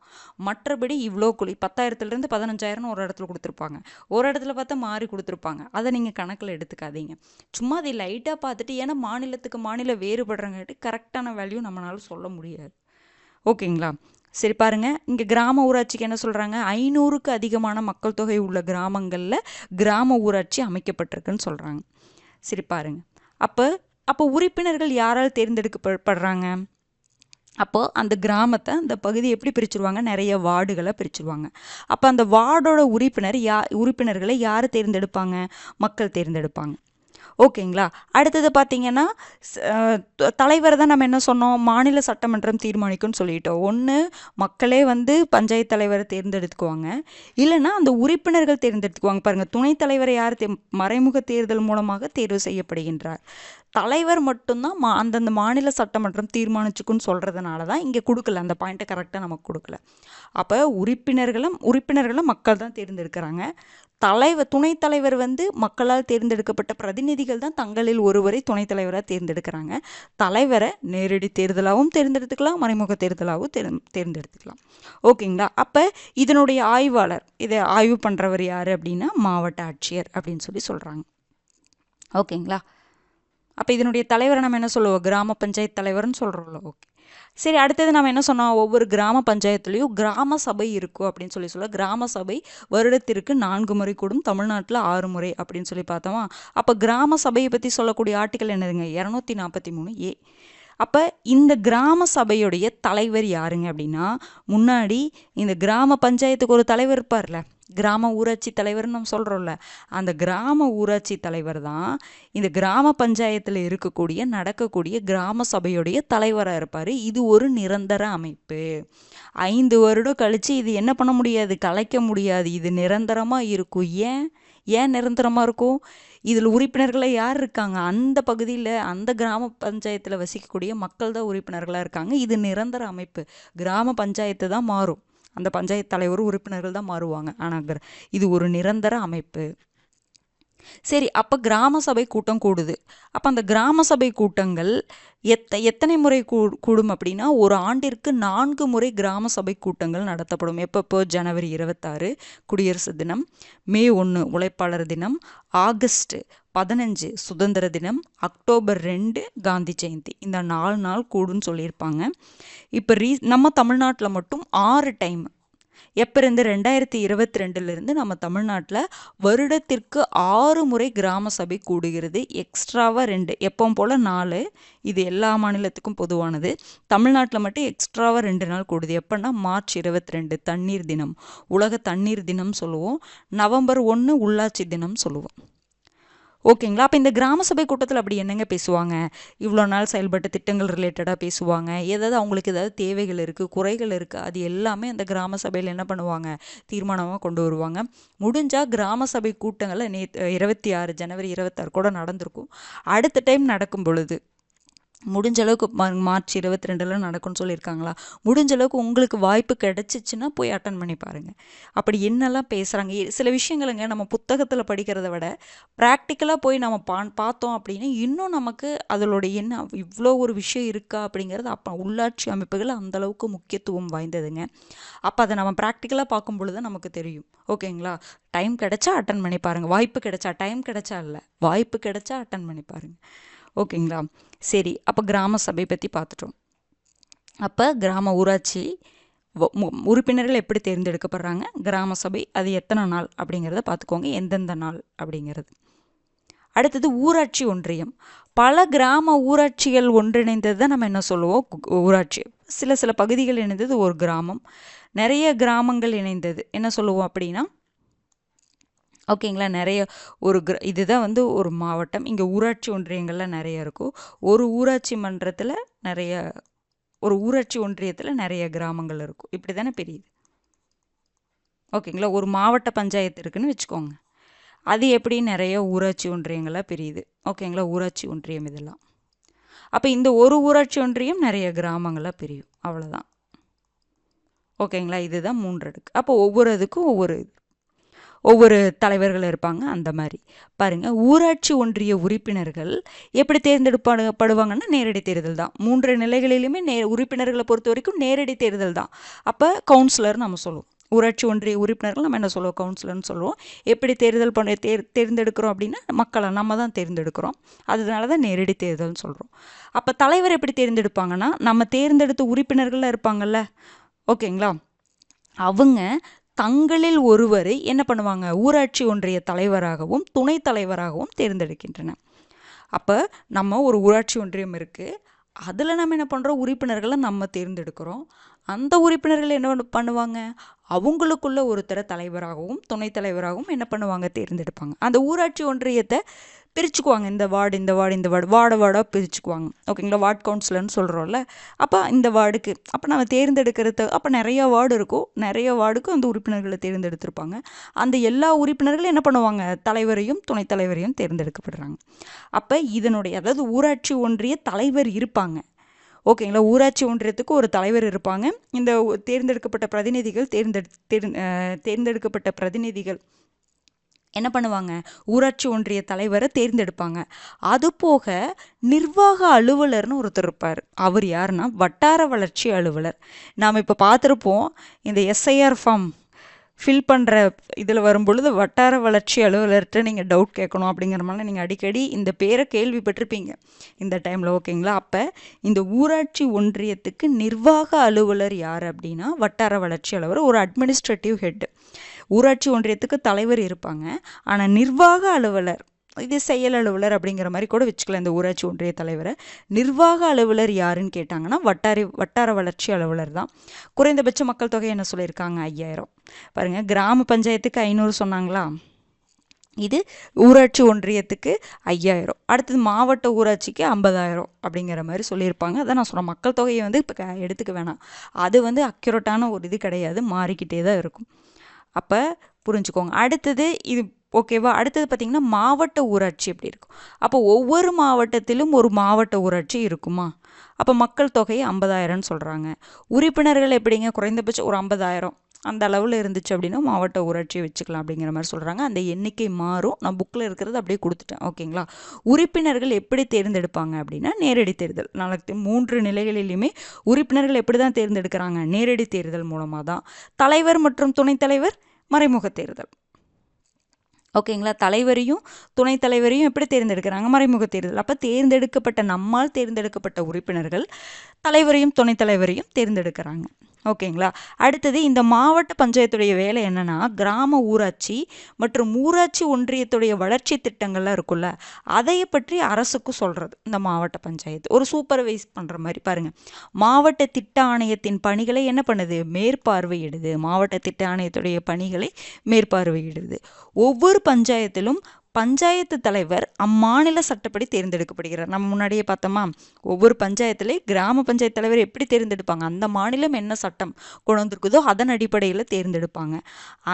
மற்றபடி இவ்வளோ 10,000லேருந்து 15,000 ஒரு இடத்துல கொடுத்துருப்பாங்க, ஒரு இடத்துல பார்த்தா மாறி கொடுத்துருப்பாங்க. அதை நீங்கள் கணக்கில் எடுத்துக்காதீங்க. சும்மா அதை லைட்டாக பார்த்துட்டு, ஏன்னா மாநிலத்துக்கு மாநிலம் வேறுபடுறங்காட்டி கரெக்டான வேல்யூ நம்மளால சொல்ல முடியாது. ஓகேங்களா? சரி பாருங்கள், இங்கே கிராம ஊராட்சிக்கு என்ன சொல்கிறாங்க? 500க்கு அதிகமான மக்கள் தொகை உள்ள கிராமங்களில் கிராம ஊராட்சி அமைக்கப்பட்டிருக்குன்னு சொல்கிறாங்க. சரி பாருங்கள், அப்போ உறுப்பினர்கள் யாரால் தேர்ந்தெடுக்கப்படுறாங்க? அப்போது அந்த கிராமத்தை, அந்த பகுதியை எப்படி பிரிச்சுருவாங்க? நிறைய வார்டுகளை பிரிச்சுருவாங்க. அப்போ அந்த வார்டோட உறுப்பினர்களை யார் தேர்ந்தெடுப்பாங்க? மக்கள் தேர்ந்தெடுப்பாங்க. ஓகேங்களா? அடுத்தது பார்த்தீங்கன்னா, தலைவர் தான் நம்ம என்ன சொன்னோம்? மாநில சட்டமன்றம் தீர்மானிக்கும்னு சொல்லிட்டோம். ஒன்று மக்களே பஞ்சாயத்து தலைவரை தேர்ந்தெடுத்துக்குவாங்க, இல்லைன்னா அந்த உறுப்பினர்கள் தேர்ந்தெடுத்துக்குவாங்க. பாருங்கள், துணைத் தலைவரை யார் மறைமுக தேர்தல் மூலமாக தேர்வு செய்யப்படுகின்றார். தலைவர் மட்டும்தான் அந்தந்த மாநில சட்டமன்றம் தீர்மானிச்சுக்குன்னு சொல்கிறதுனால தான் இங்கே கொடுக்கல, அந்த பாயிண்ட்டை கரெக்டாக நமக்கு கொடுக்கல. அப்போ உறுப்பினர்களும் மக்கள் தான் தேர்ந்தெடுக்கிறாங்க. துணைத் தலைவர் மக்களால் தேர்ந்தெடுக்கப்பட்ட பிரதிநிதிகள் தான் தங்களில் ஒருவரை துணைத் தலைவராக தேர்ந்தெடுக்கிறாங்க. தலைவரை நேரடி தேர்தலாகவும் தேர்ந்தெடுத்துக்கலாம், மறைமுக தேர்தலாகவும் தேர்ந்தெடுத்துக்கலாம். ஓகேங்களா? அப்போ இதனுடைய ஆய்வாளர், இதை ஆய்வு பண்ணுறவர் யார் அப்படின்னா மாவட்ட ஆட்சியர் அப்படின்னு சொல்கிறாங்க. ஓகேங்களா? அப்போ இதனுடைய தலைவரை நம்ம என்ன சொல்லுவோம்? கிராம பஞ்சாயத்து தலைவர்னு சொல்கிறோம்ல. ஓகே, சரி. அடுத்தது நம்ம என்ன சொன்னோம்? ஒவ்வொரு கிராம பஞ்சாயத்துலேயும் கிராம சபை இருக்கும் அப்படின்னு சொல்ல கிராம சபை வருடத்திற்கு 4 முறை கூடும், தமிழ்நாட்டில் 6 முறை அப்படின்னு சொல்லி பார்த்தோமா? அப்போ கிராம சபையை பற்றி சொல்லக்கூடிய ஆர்டிக்கல் என்னதுங்க? 243A. அப்போ இந்த கிராம சபையுடைய தலைவர் யாருங்க அப்படின்னா, முன்னாடி இந்த கிராம பஞ்சாயத்துக்கு ஒரு தலைவர் இருப்பார்ல, கிராம ஊராட்சி தலைவர்னு நம்ம சொல்கிறோம்ல, அந்த கிராம ஊராட்சி தலைவர் தான் இந்த கிராம பஞ்சாயத்தில் நடக்கக்கூடிய கிராம சபையுடைய தலைவராக இருப்பார். இது ஒரு நிரந்தர அமைப்பு. 5 வருடம் கழித்து இது என்ன பண்ண முடியாது? கலைக்க முடியாது. இது நிரந்தரமாக இருக்கும். ஏன் நிரந்தரமாக இருக்கும்? இதில் உறுப்பினர்களாக யார் இருக்காங்க? அந்த பகுதியில், அந்த கிராம பஞ்சாயத்தில் வசிக்கக்கூடிய மக்கள் தான் உறுப்பினர்களாக இருக்காங்க. இது நிரந்தர அமைப்பு. கிராம பஞ்சாயத்து தான் மாறும், அந்த பஞ்சாயத்து தலைவர் உறுப்பினர்கள் தான் மாறுவாங்க. ஆனால் இது ஒரு நிரந்தர அமைப்பு. சரி, அப்போ கிராம சபை கூட்டம் கூடுது. அப்போ அந்த கிராம சபை கூட்டங்கள் எத்தனை முறை கூடும் அப்படின்னா, ஒரு ஆண்டிற்கு 4 முறை கிராம சபை கூட்டங்கள் நடத்தப்படும். எப்பப்போ? ஜனவரி 26 குடியரசு தினம், மே 1 உழைப்பாளர் தினம், ஆகஸ்ட் 15 சுதந்திர தினம், அக்டோபர் 2 காந்தி ஜெயந்தி. இந்த 4 நாள் கூடுன்னு சொல்லியிருப்பாங்க. இப்போ நம்ம தமிழ்நாட்டில் மட்டும் 6 டைம். எப்போ இருந்து 2022 நம்ம தமிழ்நாட்டில் வருடத்திற்கு 6 முறை கிராம சபை கூடுகிறது. எக்ஸ்ட்ராவாக 2, எப்பவும் போல் 4. இது எல்லா மாநிலத்துக்கும் பொதுவானது. தமிழ்நாட்டில் மட்டும் எக்ஸ்ட்ராவாக 2 நாள் கூடுது. எப்போன்னா மார்ச் 22 தண்ணீர் தினம், உலக தண்ணீர் தினம் சொல்லுவோம். நவம்பர் 1 உள்ளாட்சி தினம் சொல்லுவோம். ஓகேங்களா? அப்போ இந்த கிராம சபை கூட்டத்தில் அப்படி என்னங்க பேசுவாங்க? இவ்வளோ நாள் செயல்பட்ட திட்டங்கள் ரிலேட்டடாக பேசுவாங்க. ஏதாவது அவங்களுக்கு ஏதாவது தேவைகள் இருக்குது, குறைகள் இருக்குது, அது எல்லாமே அந்த கிராம சபையில் என்ன பண்ணுவாங்க? தீர்மானமாக கொண்டு வருவாங்க. முடிஞ்சால் கிராம சபை கூட்டங்களை 26 ஜனவரி 26 கூட நடந்திருக்கும். அடுத்த டைம் நடக்கும் பொழுது முடிஞ்ச அளவுக்கு மார்ச் 22 நடக்கும்னு சொல்லியிருக்காங்களா? முடிஞ்ச அளவுக்கு உங்களுக்கு வாய்ப்பு கிடைச்சிச்சுன்னா போய் அட்டன் பண்ணி பாருங்கள். அப்படி என்னெல்லாம் பேசுகிறாங்க, சில விஷயங்களுங்க நம்ம புத்தகத்தில் படிக்கிறத விட ப்ராக்டிக்கலாக போய் நம்ம பார்த்தோம் அப்படின்னா இன்னும் நமக்கு அதோடைய என்ன இவ்வளோ ஒரு விஷயம் இருக்கா அப்படிங்கிறது அப்போ உள்ளாட்சி அமைப்புகள் அந்தளவுக்கு முக்கியத்துவம் வாய்ந்ததுங்க. அப்போ அதை நம்ம ப்ராக்டிக்கலாக பார்க்கும் பொழுது நமக்கு தெரியும். ஓகேங்களா? டைம் கிடைச்சா அட்டன் பண்ணி பாருங்கள். வாய்ப்பு கிடைச்சா, டைம் கிடைச்சா இல்லை, வாய்ப்பு கிடைச்சா அட்டன் பண்ணி பாருங்கள். ஓகேங்களா? சரி, அப்போ கிராம சபை பற்றி பார்த்துட்டோம். அப்போ கிராம ஊராட்சி உறுப்பினர்கள் எப்படி தேர்ந்தெடுக்கப்படுறாங்க, கிராம சபை அது எத்தனை நாள் அப்படிங்கிறத பார்த்துக்கோங்க, எந்தெந்த நாள் அப்படிங்கிறது. அடுத்தது ஊராட்சி ஒன்றியம். பல கிராம ஊராட்சிகள் ஒன்றிணைந்தது தான் நம்ம என்ன சொல்லுவோம்? ஊராட்சி. சில பகுதிகள் இணைந்தது ஒரு கிராமம், நிறைய கிராமங்கள் இணைந்தது என்ன சொல்லுவோம் அப்படின்னா? ஓகேங்களா? நிறைய ஒரு இதுதான் வந்து ஒரு மாவட்டம். இங்கே ஊராட்சி ஒன்றியங்கள்லாம் நிறைய இருக்கும். ஒரு ஊராட்சி மன்றத்தில் நிறைய, ஒரு ஊராட்சி ஒன்றியத்தில் நிறைய கிராமங்கள் இருக்கும். இப்படி தானே பெரியுது. ஓகேங்களா? ஒரு மாவட்ட பஞ்சாயத்து இருக்குன்னு வச்சுக்கோங்க, அது எப்படி நிறைய ஊராட்சி ஒன்றியங்களாக பிரியுது. ஓகேங்களா? ஊராட்சி ஒன்றியம் இதெல்லாம். அப்போ இந்த ஒரு ஊராட்சி ஒன்றியம் நிறைய கிராமங்களாக பிரியும், அவ்வளோதான். ஓகேங்களா? இதுதான் 3 அடுக்கு. அப்போ ஒவ்வொரு இதுக்கும் ஒவ்வொரு தலைவர்கள் இருப்பாங்க. அந்த மாதிரி பாருங்கள், ஊராட்சி ஒன்றிய உறுப்பினர்கள் எப்படி தேர்ந்தெடுக்கப்படுவாங்கன்னா நேரடி தேர்தல் தான். 3 நிலைகளிலுமே உறுப்பினர்களை பொறுத்த வரைக்கும் நேரடி தேர்தல் தான். அப்போ கவுன்சிலர் நம்ம சொல்லுவோம். ஊராட்சி ஒன்றிய உறுப்பினர்கள் நம்ம என்ன சொல்லுவோம்? கவுன்சிலர்னு சொல்லுவோம். எப்படி தேர்தல் தேர்ந்தெடுக்கிறோம் அப்படின்னா மக்களை நம்ம தான் தேர்ந்தெடுக்கிறோம். அதனால தான் நேரடி தேர்தல்னு சொல்கிறோம். அப்போ தலைவர் எப்படி தேர்ந்தெடுப்பாங்கன்னா, நம்ம தேர்ந்தெடுத்த உறுப்பினர்கள்லாம் இருப்பாங்கல்ல, ஓகேங்களா, அவங்க தங்களில் ஒருவரை என்ன பண்ணுவாங்க? ஊராட்சி ஒன்றிய தலைவராகவும் துணைத் தலைவராகவும் தேர்ந்தெடுக்கின்றன. அப்போ நம்ம ஒரு ஊராட்சி ஒன்றியம் இருக்குது, அதில் நம்ம என்ன பண்ணுறோம்? உறுப்பினர்களை நம்ம தேர்ந்தெடுக்கிறோம். அந்த உறுப்பினர்கள் என்ன பண்ணுவாங்க? அவங்களுக்குள்ள ஒருத்தரை தலைவராகவும் துணைத் தலைவராகவும் என்ன பண்ணுவாங்க? தேர்ந்தெடுப்பாங்க. அந்த ஊராட்சி ஒன்றியத்தை பிரிச்சுக்குவாங்க. இந்த வார்டாக பிரிச்சுக்குவாங்க. ஓகேங்களா? வார்டு கவுன்சிலர்னு சொல்கிறோம்ல, அப்போ இந்த வார்டுக்கு அப்போ நம்ம தேர்ந்தெடுக்கிறது, அப்போ நிறையா வார்டு இருக்கும், நிறைய வார்டுக்கும் அந்த உறுப்பினர்களை தேர்ந்தெடுத்திருப்பாங்க. அந்த எல்லா உறுப்பினர்களும் என்ன பண்ணுவாங்க? தலைவரையும் துணைத் தலைவரையும் தேர்ந்தெடுக்கப்படுறாங்க. அப்போ இதனுடைய, அதாவது ஊராட்சி ஒன்றிய தலைவர் இருப்பாங்க. ஓகேங்களா? ஊராட்சி ஒன்றியத்துக்கு ஒரு தலைவர் இருப்பாங்க. இந்த தேர்ந்தெடுக்கப்பட்ட பிரதிநிதிகள் என்ன பண்ணுவாங்க? ஊராட்சி ஒன்றிய தலைவரை தேர்ந்தெடுப்பாங்க. அது போக நிர்வாக அலுவலர்னு ஒருத்தர் இருப்பார். அவர் யாருன்னா வட்டார வளர்ச்சி அலுவலர். நாம் இப்போ பார்த்துருப்போம், இந்த எஸ்ஐஆர் ஃபார்ம் ஃபில் பண்ணுற இதில் வரும்பொழுது வட்டார வளர்ச்சி அலுவலர்கிட்ட நீங்கள் டவுட் கேட்கணும் அப்படிங்கிற மாதிரி நீங்கள் அடிக்கடி இந்த பேரை கேள்விப்பட்டிருப்பீங்க இந்த டைமில். ஓகேங்களா? அப்போ இந்த ஊராட்சி ஒன்றியத்துக்கு நிர்வாக அலுவலர் யார் அப்படின்னா வட்டார வளர்ச்சி அலுவலர், ஒரு அட்மினிஸ்ட்ரேட்டிவ் ஹெட். ஊராட்சி ஒன்றியத்துக்கு தலைவர் இருப்பாங்க, ஆனால் நிர்வாக அலுவலர், இது செயல் அலுவலர் அப்படிங்கிற மாதிரி கூட வச்சுக்கலாம் இந்த ஊராட்சி ஒன்றிய தலைவரை. நிர்வாக அலுவலர் யாருன்னு கேட்டாங்கன்னா வட்டார வளர்ச்சி அலுவலர் தான். குறைந்தபட்ச மக்கள் தொகை என்ன சொல்லியிருக்காங்க? 5000. பாருங்கள், கிராம பஞ்சாயத்துக்கு 500 சொன்னாங்களா, இது ஊராட்சி ஒன்றியத்துக்கு 5000. அடுத்தது மாவட்ட ஊராட்சிக்கு 50000 அப்படிங்கிற மாதிரி சொல்லியிருப்பாங்க. அதான் நான் சொன்னேன், மக்கள் தொகையை வந்து இப்போ எடுத்துக்க வேணாம், அது வந்து அக்யூரேட்டான ஒரு இது கிடையாது, மாறிக்கிட்டே தான் இருக்கும். அப்போ புரிஞ்சுக்கோங்க. அடுத்தது இது ஓகேவா? அடுத்தது பார்த்திங்கன்னா மாவட்ட ஊராட்சி எப்படி இருக்கும்? அப்போ ஒவ்வொரு மாவட்டத்திலும் ஒரு மாவட்ட ஊராட்சி இருக்குமா? அப்போ மக்கள் தொகை 50000ன்னு சொல்கிறாங்க. உறுப்பினர்கள் எப்படிங்க? குறைந்தபட்சம் ஒரு 50000 அந்த அளவில் இருந்துச்சு அப்படின்னா மாவட்ட ஊராட்சியை வச்சுக்கலாம் அப்படிங்கிற மாதிரி சொல்கிறாங்க. அந்த எண்ணிக்கை மாறும், நான் புக்கில் இருக்கிறது அப்படியே கொடுத்துட்டேன். ஓகேங்களா? உறுப்பினர்கள் எப்படி தேர்ந்தெடுப்பாங்க அப்படின்னா நேரடி தேர்தல். நாளைக்கு 3 நிலைகளிலுமே உறுப்பினர்கள் எப்படி தான் தேர்ந்தெடுக்கிறாங்க? நேரடி தேர்தல் மூலமாக தான். தலைவர் மற்றும் துணைத் தலைவர் மறைமுக தேர்தல். ஓகேங்களா? தலைவரையும் துணைத் தலைவரையும் எப்படி தேர்ந்தெடுக்கிறாங்க? மறைமுக தேர்தல். அப்போ நம்மால் தேர்ந்தெடுக்கப்பட்ட உறுப்பினர்கள் தலைவரையும் துணைத் தலைவரையும் தேர்ந்தெடுக்கிறாங்க. ஓகேங்களா? அடுத்தது இந்த மாவட்ட பஞ்சாயத்துடைய வேலை என்னன்னா, கிராம ஊராட்சி மற்றும் ஊராட்சி ஒன்றியத்துடைய வளர்ச்சி திட்டங்கள்லாம் இருக்குல்ல, அதைய பற்றி அரசுக்கு சொல்றது இந்த மாவட்ட பஞ்சாயத்து. ஒரு சூப்பர்வைஸ் பண்ற மாரி பாருங்க. மாவட்ட திட்ட ஆணையத்தின் பணிகளை என்ன பண்ணுது? மேற்பார்வையிடுது. மாவட்ட திட்ட ஆணையத்துடைய பணிகளை மேற்பார்வையிடுது. ஒவ்வொரு பஞ்சாயத்திலும் பஞ்சாயத்து தலைவர் அம்மாநில சட்டப்படி தேர்ந்தெடுக்கப்படுகிறார். நம்ம முன்னாடியே பார்த்தோமா, ஒவ்வொரு பஞ்சாயத்துல கிராம பஞ்சாயத்து தலைவர் எப்படி தேர்ந்தெடுப்பாங்க? அந்த மாநிலம் என்ன சட்டம் கொண்டு வந்திருக்குதோ அதன் அடிப்படையில் தேர்ந்தெடுப்பாங்க.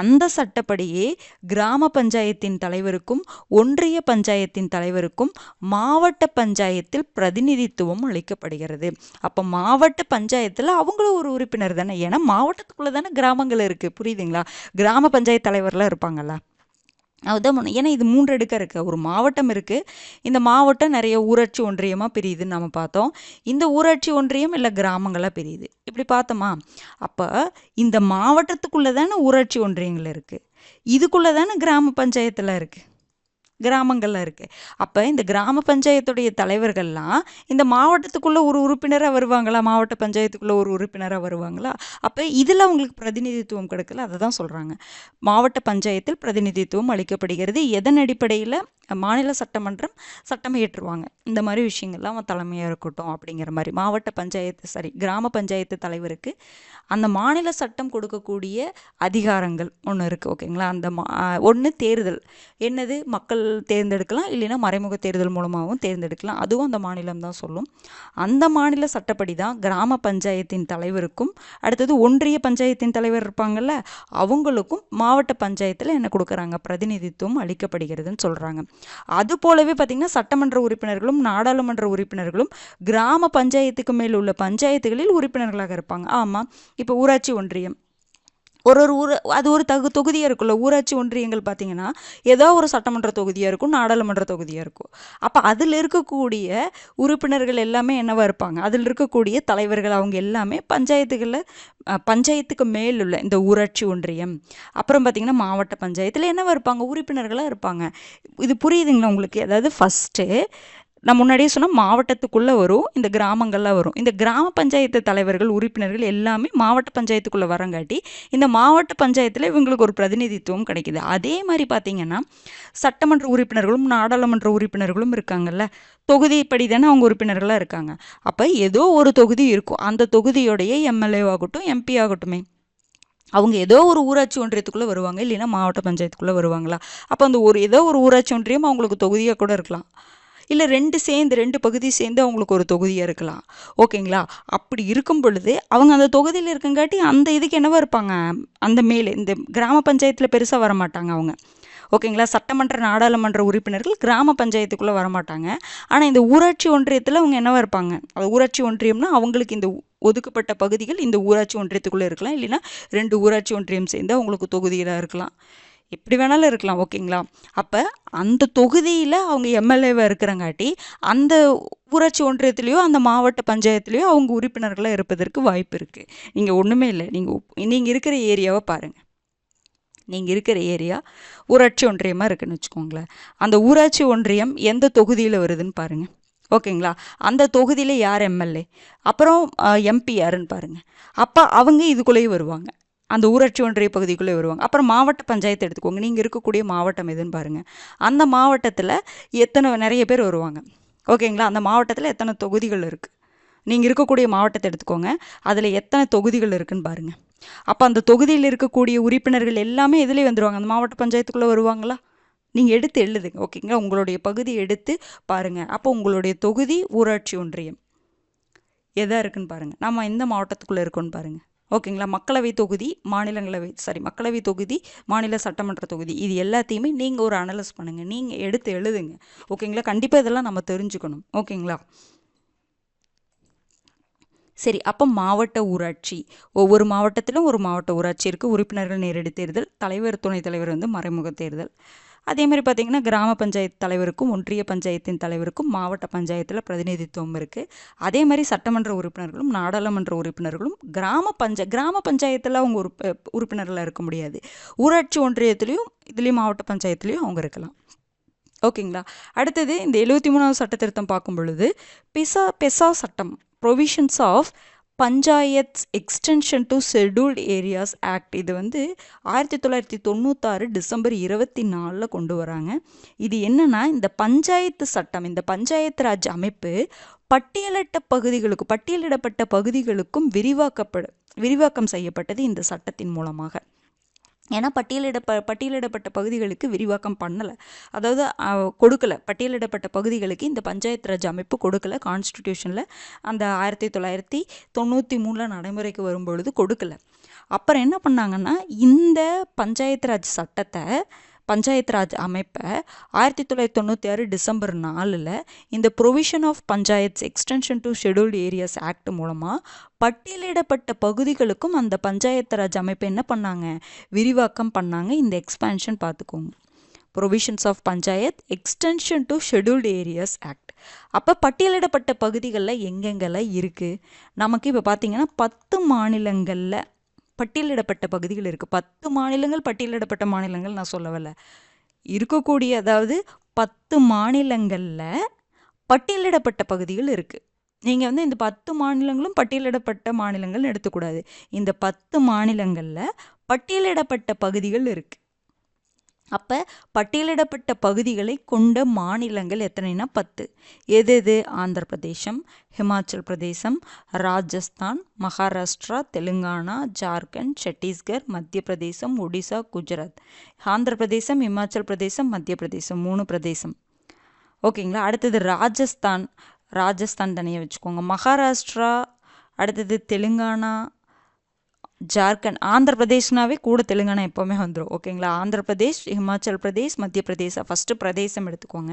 அந்த சட்டப்படியே கிராம பஞ்சாயத்தின் தலைவருக்கும் ஒன்றிய பஞ்சாயத்தின் தலைவருக்கும் மாவட்ட பஞ்சாயத்தில் பிரதிநிதித்துவம் அளிக்கப்படுகிறது. அப்போ மாவட்ட பஞ்சாயத்தில் அவங்களும் ஒரு உறுப்பினர் தானே, ஏன்னா மாவட்டத்துக்குள்ள தானே கிராமங்கள் இருக்கு. புரியுதுங்களா? கிராம பஞ்சாயத்து தலைவர்லாம் இருப்பாங்கல்ல, அதுதான் ஏன்னா இது 3 அடுக்கா இருக்குது. ஒரு மாவட்டம் இருக்குது. இந்த மாவட்டம் நிறைய ஊராட்சி ஒன்றியமாக பிரியுதுன்னு நம்ம பார்த்தோம். இந்த ஊராட்சி ஒன்றியம் இல்லை கிராமங்களாக பிரியுது. இப்படி பார்த்தோமா? அப்போ இந்த மாவட்டத்துக்குள்ளே தானே ஊராட்சி ஒன்றியங்கள் இருக்குது. இதுக்குள்ளே தானே கிராம பஞ்சாயத்தில் இருக்குது, கிராமங்கள்லாம் இருக்குது. அப்போ இந்த கிராம பஞ்சாயத்துடைய தலைவர்கள்லாம் இந்த மாவட்டத்துக்குள்ளே ஒரு உறுப்பினராக வருவாங்களா? மாவட்ட பஞ்சாயத்துக்குள்ளே ஒரு உறுப்பினராக வருவாங்களா? அப்போ இதில் அவங்களுக்கு பிரதிநிதித்துவம் கிடைக்கல. அதை தான் சொல்கிறாங்க, மாவட்ட பஞ்சாயத்தில் பிரதிநிதித்துவம் அளிக்கப்படுகிறது. எதன் அடிப்படையில்? மாநில சட்டமன்றம் சட்டம் இயற்றுவாங்க. இந்த மாதிரி விஷயங்கள்லாம் அவன் தலைமையாக இருக்கட்டும் அப்படிங்கிற மாதிரி. மாவட்ட பஞ்சாயத்து கிராம பஞ்சாயத்து தலைவருக்கு அந்த மாநில சட்டம் கொடுக்கக்கூடிய அதிகாரங்கள் ஒன்று இருக்குது. ஓகேங்களா? அந்த ஒன்று தேர்தல், என்னது மக்கள் தேர்ந்தெடுக்கலாம், இல்லைன்னா மறைமுக தேர்தல் மூலமாகவும் தேர்ந்தெடுக்கலாம். அதுவும் அந்த மாநிலம் தான் சொல்லும். அந்த மாநில சட்டப்படி தான் கிராம பஞ்சாயத்தின் தலைவருக்கும், அடுத்தது ஒன்றிய பஞ்சாயத்தின் தலைவர் இருப்பாங்கள்ல, அவங்களுக்கும் மாவட்ட பஞ்சாயத்தில் என்ன கொடுக்குறாங்க? பிரதிநிதித்துவம் அளிக்கப்படுகிறதுன்னு சொல்கிறாங்க. அது போலவே பார்த்தீங்கன்னா சட்டமன்ற உறுப்பினர்களும் நாடாளுமன்ற உறுப்பினர்களும் கிராம பஞ்சாயத்துக்கு மேல் உள்ள பஞ்சாயத்துகளில் உறுப்பினர்களாக இருப்பாங்க. ஆமாம், இப்போ ஊராட்சி ஒன்றியம் ஒரு அது ஒரு தொகுதியாக இருக்குல்ல. ஊராட்சி ஒன்றியங்கள் பார்த்தீங்கன்னா ஏதோ ஒரு சட்டமன்ற தொகுதியாக இருக்கும், நாடாளுமன்ற தொகுதியாக இருக்கும். அப்போ அதில் இருக்கக்கூடிய உறுப்பினர்கள் எல்லாமே என்னவா இருப்பாங்க? அதில் இருக்கக்கூடிய தலைவர்கள் அவங்க எல்லாமே பஞ்சாயத்துக்கு மேல் உள்ள இந்த ஊராட்சி ஒன்றியம், அப்புறம் பார்த்தீங்கன்னா மாவட்ட பஞ்சாயத்தில் என்னவா இருப்பாங்க? உறுப்பினர்களாக இருப்பாங்க. இது புரியுதுங்களா உங்களுக்கு? அதாவது ஃபஸ்ட்டு நான் முன்னாடியே சொன்னால் மாவட்டத்துக்குள்ளே வரும், இந்த கிராமங்கள்லாம் வரும். இந்த கிராம பஞ்சாயத்து தலைவர்கள் உறுப்பினர்கள் எல்லாமே மாவட்ட பஞ்சாயத்துக்குள்ளே வரங்காட்டி இந்த மாவட்ட பஞ்சாயத்தில் இவங்களுக்கு ஒரு பிரதிநிதித்துவம் கிடைக்குது. அதே மாதிரி பார்த்தீங்கன்னா சட்டமன்ற உறுப்பினர்களும் நாடாளுமன்ற உறுப்பினர்களும் இருக்காங்கல்ல, தொகுதிப்படி தானே அவங்க உறுப்பினர்களாக இருக்காங்க. அப்போ ஏதோ ஒரு தொகுதி இருக்கும், அந்த தொகுதியோடைய எம்எல்ஏ ஆகட்டும் எம்பி ஆகட்டுமே, அவங்க ஏதோ ஒரு ஊராட்சி ஒன்றியத்துக்குள்ளே வருவாங்க, இல்லைன்னா மாவட்ட பஞ்சாயத்துக்குள்ளே வருவாங்களா? அப்போ அந்த ஏதோ ஒரு ஊராட்சி ஒன்றியம் அவங்களுக்கு தொகுதியாக கூட இருக்கலாம், இல்லை ரெண்டு பகுதி சேர்ந்து அவங்களுக்கு ஒரு தொகுதியாக இருக்கலாம். ஓகேங்களா? அப்படி இருக்கும் பொழுது அவங்க அந்த தொகுதியில் இருக்கங்காட்டி அந்த இதுக்கு என்னவா இருப்பாங்க? அந்த மேலே இந்த கிராம பஞ்சாயத்தில் பெருசாக வரமாட்டாங்க அவங்க. ஓகேங்களா? சட்டமன்ற நாடாளுமன்ற உறுப்பினர்கள் கிராம பஞ்சாயத்துக்குள்ளே வரமாட்டாங்க. ஆனால் இந்த ஊராட்சி ஒன்றியத்தில் அவங்க என்னவா இருப்பாங்க? அது ஊராட்சி ஒன்றியம்னா அவங்களுக்கு இந்த ஒதுக்கப்பட்ட பகுதிகள் இந்த ஊராட்சி ஒன்றியத்துக்குள்ளே இருக்கலாம், இல்லைன்னா 2 ஊராட்சி ஒன்றியம் சேர்ந்து அவங்களுக்கு தொகுதியில் இருக்கலாம், எப்படி வேணாலும் இருக்கலாம். ஓகேங்களா? அப்போ அந்த தொகுதியில் அவங்க எம்எல்ஏவாக இருக்கிறங்காட்டி அந்த ஊராட்சி ஒன்றியத்துலேயோ அந்த மாவட்ட பஞ்சாயத்துலேயோ அவங்க உறுப்பினர்களாக இருப்பதற்கு வாய்ப்பு இருக்குது. நீங்கள் ஒன்றுமே இல்லை, நீங்கள் இருக்கிற ஏரியாவை பாருங்கள். நீங்கள் இருக்கிற ஏரியா ஊராட்சி ஒன்றியமாக இருக்குதுன்னு வச்சுக்கோங்களேன். அந்த ஊராட்சி ஒன்றியம் எந்த தொகுதியில் வருதுன்னு பாருங்கள். ஓகேங்களா? அந்த தொகுதியில் யார் எம்எல்ஏ, அப்புறம் எம்பி யாருன்னு பாருங்கள். அப்போ அவங்க இதுக்குள்ளேயே வருவாங்க, அந்த ஊராட்சி ஒன்றிய பகுதிக்குள்ளே வருவாங்க. அப்புறம் மாவட்ட பஞ்சாயத்து எடுத்துக்கோங்க, நீங்கள் இருக்கக்கூடிய மாவட்டம் எதுன்னு பாருங்கள். அந்த மாவட்டத்தில் நிறைய பேர் வருவாங்க. ஓகேங்களா? அந்த மாவட்டத்தில் எத்தனை தொகுதிகள் இருக்குது, நீங்கள் இருக்கக்கூடிய மாவட்டத்தை எடுத்துக்கோங்க, அதில் எத்தனை தொகுதிகள் இருக்குதுன்னு பாருங்கள். அப்போ அந்த தொகுதியில் இருக்கக்கூடிய உறுப்பினர்கள் எல்லாமே எதுலேயே வந்துடுவாங்க? அந்த மாவட்ட பஞ்சாயத்துக்குள்ளே வருவாங்களா? நீங்கள் எடுத்து எழுதுங்க. ஓகேங்களா? உங்களுடைய பகுதி எடுத்து பாருங்கள். அப்போ உங்களுடைய தொகுதி ஊராட்சி ஒன்றியம் எதாக இருக்குன்னு பாருங்கள். நம்ம எந்த மாவட்டத்துக்குள்ளே இருக்கோன்னு பாருங்கள். ஓகேங்களா? மக்களவை தொகுதி, மக்களவை தொகுதி, மாநில சட்டமன்ற தொகுதி, இது எல்லாத்தையுமே நீங்கள் ஒரு அனலைஸ் பண்ணுங்கள், நீங்கள் எடுத்து எழுதுங்க. ஓகேங்களா? கண்டிப்பாக இதெல்லாம் நம்ம தெரிஞ்சுக்கணும். ஓகேங்களா? சரி, அப்போ மாவட்ட ஊராட்சி, ஒவ்வொரு மாவட்டத்திலும் ஒரு மாவட்ட ஊராட்சி இருக்குது. உறுப்பினர்கள் நேரடி தேர்தல், தலைவர் துணைத் தலைவர் மறைமுக தேர்தல். அதே மாதிரி பார்த்திங்கன்னா கிராம பஞ்சாயத்து தலைவருக்கும் ஒன்றிய பஞ்சாயத்தின் தலைவருக்கும் மாவட்ட பஞ்சாயத்தில் பிரதிநிதித்துவம் இருக்குது. அதே மாதிரி சட்டமன்ற உறுப்பினர்களும் நாடாளுமன்ற உறுப்பினர்களும் கிராம பஞ்சாயத்தில் அவங்க உறுப்பினர்களாக இருக்க முடியாது. ஊராட்சி ஒன்றியத்துலேயும் இதுலேயும் மாவட்ட பஞ்சாயத்துலேயும் அவங்க இருக்கலாம். ஓகேங்களா? அடுத்தது இந்த 73வது சட்ட திருத்தம் பார்க்கும் பொழுது பெசா சட்டம், provisions of Panchayat extension to scheduled areas act. இது வந்து 1996 டிசம்பர் 24 கொண்டு வராங்க. இது என்னன்னா, இந்த பஞ்சாயத்து சட்டம், இந்த பஞ்சாயத்து ராஜ் அமைப்பு பட்டியலிடப்பட்ட பகுதிகளுக்கும் விரிவாக்கம் செய்யப்பட்டது இந்த சட்டத்தின் மூலமாக. ஏன்னா பட்டியலிடப்பட்ட பகுதிகளுக்கு விரிவாக்கம் பண்ணலை, அதாவது கொடுக்கல. பட்டியலிடப்பட்ட பகுதிகளுக்கு இந்த பஞ்சாயத்து ராஜ் அமைப்பு கொடுக்கல. கான்ஸ்டிடியூஷனில் அந்த 1993 நடைமுறைக்கு வரும்பொழுது கொடுக்கல. அப்புறம் என்ன பண்ணாங்கன்னா, இந்த பஞ்சாயத்து ராஜ் சட்டத்தை, பஞ்சாயத்து ராஜ் அமைப்பை 1996 டிசம்பர் 4 இந்த provision of Panchayats extension to scheduled areas act மூலமாக பட்டியலிடப்பட்ட பகுதிகளுக்கும் அந்த பஞ்சாயத்து ராஜ் அமைப்பை என்ன பண்ணாங்க, விரிவாக்கம் பண்ணாங்க. இந்த எக்ஸ்பேன்ஷன் பார்த்துக்கோங்க, provisions of Panchayat extension to scheduled areas act. அப்போ பட்டியலிடப்பட்ட பகுதிகளில் எங்கெங்கெல்லாம் இருக்குது நமக்கு இப்போ பார்த்தீங்கன்னா 10 மாநிலங்களில் பட்டியலிடப்பட்ட பகுதிகள் இருக்குது. 10 மாநிலங்கள் பட்டியலிடப்பட்ட மாநிலங்கள் நான் சொல்லவில்லை, இருக்கக்கூடிய, அதாவது 10 மாநிலங்களில் பட்டியலிடப்பட்ட பகுதிகள் இருக்குது. நீங்கள் வந்து இந்த 10 மாநிலங்களும் பட்டியலிடப்பட்ட மாநிலங்கள் எடுத்துக்கூடாது. இந்த 10 மாநிலங்களில் பட்டியலிடப்பட்ட பகுதிகள் இருக்குது. அப்போ பட்டியலிடப்பட்ட பகுதிகளை கொண்ட மாநிலங்கள் எத்தனைனா 10. எது? ஆந்திர பிரதேசம், ஹிமாச்சல் பிரதேசம், ராஜஸ்தான், மகாராஷ்டிரா, தெலுங்கானா, ஜார்க்கண்ட், சத்தீஸ்கர், மத்திய பிரதேசம், ஒடிசா, குஜராத். ஆந்திர பிரதேசம், இமாச்சல் பிரதேசம், மத்திய பிரதேசம் 3 பிரதேசம். ஓகேங்களா. அடுத்தது ராஜஸ்தான் தனியாக வச்சுக்கோங்க. மகாராஷ்டிரா, அடுத்தது தெலுங்கானா, ஜார்க்கண்ட். ஆந்திர பிரதேஷ்னாவே கூட தெலுங்கானா எப்போவுமே வந்துடும். ஓகேங்களா. ஆந்திர பிரதேஷ், ஹிமாச்சல் பிரதேஷ், மத்திய பிரதேசம். ஃபஸ்ட்டு பிரதேசம் எடுத்துக்கோங்க.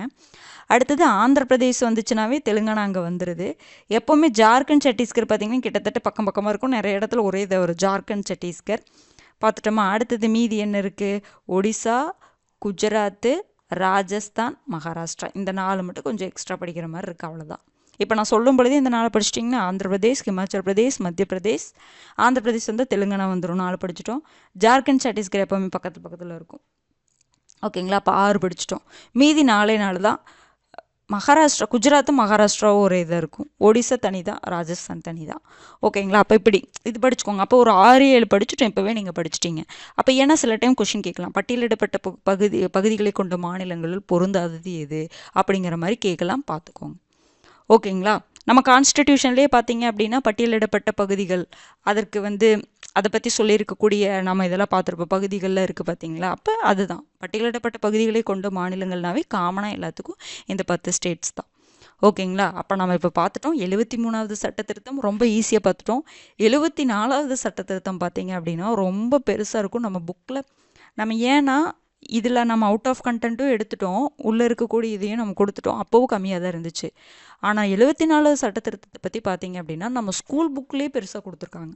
அடுத்தது ஆந்திர பிரதேஷ் வந்துச்சுனாவே தெலுங்கானா அங்கே வந்துடுது. எப்போவுமே ஜார்க்கண்ட், சத்தீஸ்கர் பார்த்திங்கன்னா கிட்டத்தட்ட பக்கமாக இருக்கும். நிறைய இடத்துல ஒரே இதை ஒரு ஜார்க்கண்ட், சத்தீஸ்கர் பார்த்துட்டோமா. அடுத்தது மீதி என்ன இருக்குது, ஒடிசா, குஜராத்து, ராஜஸ்தான், மகாராஷ்டிரா. இந்த 4 மட்டும் கொஞ்சம் எக்ஸ்ட்ரா படிக்கிற மாதிரி இருக்குது, அவ்வளோதான். இப்போ நான் சொல்லும் பொழுதே இந்த 4 படிச்சிட்டிங்கன்னா ஆந்திர பிரதேஷ், ஹிமாச்சல் பிரதேஷ், மத்திய பிரதேஷ், ஆந்திர பிரதேஷ் வந்து தெலுங்கானா வந்துடும். 4 படிச்சிட்டோம். ஜார்க்கண்ட், சத்தீஸ்கர் எப்போவுமே பக்கத்தில் இருக்கும். ஓகேங்களா. அப்போ 6 படிச்சிட்டோம். மீதி 4 தான். குஜராத்தும் மகாராஷ்டிராவும் ஒரே இதாக இருக்கும். ஒடிசா தனி தான், ராஜஸ்தான் தனி தான். ஓகேங்களா. அப்போ இப்படி இது படிச்சுக்கோங்க. அப்போ ஒரு 6-7 படிச்சுட்டோம். இப்போவே நீங்கள் படிச்சிட்டிங்க. அப்போ ஏன்னா சில டைம் கொஷின் கேட்கலாம், பட்டியலிடப்பட்ட பகுதிகளை கொண்ட மாநிலங்களில் பொருந்தாதது எது அப்படிங்கிற மாதிரி கேட்கலாம், பார்த்துக்கோங்க. ஓகேங்களா. நம்ம கான்ஸ்டிடியூஷன்லேயே பார்த்தீங்க அப்படின்னா பட்டியலிடப்பட்ட பகுதிகள், அதற்கு வந்து அதை பற்றி சொல்லியிருக்கக்கூடிய நம்ம இதெல்லாம் பார்த்துருப்போம், பகுதிகளில் இருக்குது பார்த்தீங்களா. அப்போ அதுதான் பட்டியலிடப்பட்ட பகுதிகளை கொண்ட மாநிலங்கள்னாவே காமனாக எல்லாத்துக்கும் இந்த 10 ஸ்டேட்ஸ் தான். ஓகேங்களா. அப்போ நம்ம இப்போ பார்த்துட்டோம் 73வது சட்ட திருத்தம், ரொம்ப ஈஸியாக பார்த்துட்டோம். 74வது சட்ட திருத்தம் பார்த்தீங்க அப்படின்னா ரொம்ப பெருசாக இருக்கும் நம்ம புக்கில். நம்ம ஏன்னா இதில் நம்ம அவுட் ஆஃப் கண்டென்ட்டும் எடுத்துட்டோம், உள்ளே இருக்கக்கூடிய இதையும் நம்ம கொடுத்துட்டோம், அப்போவும் கம்மியாக தான் இருந்துச்சு. ஆனால் 74வது சட்ட திருத்தத்தை பற்றி பார்த்தீங்க அப்படின்னா நம்ம ஸ்கூல் புக்லேயே பெருசாக கொடுத்துருக்காங்க.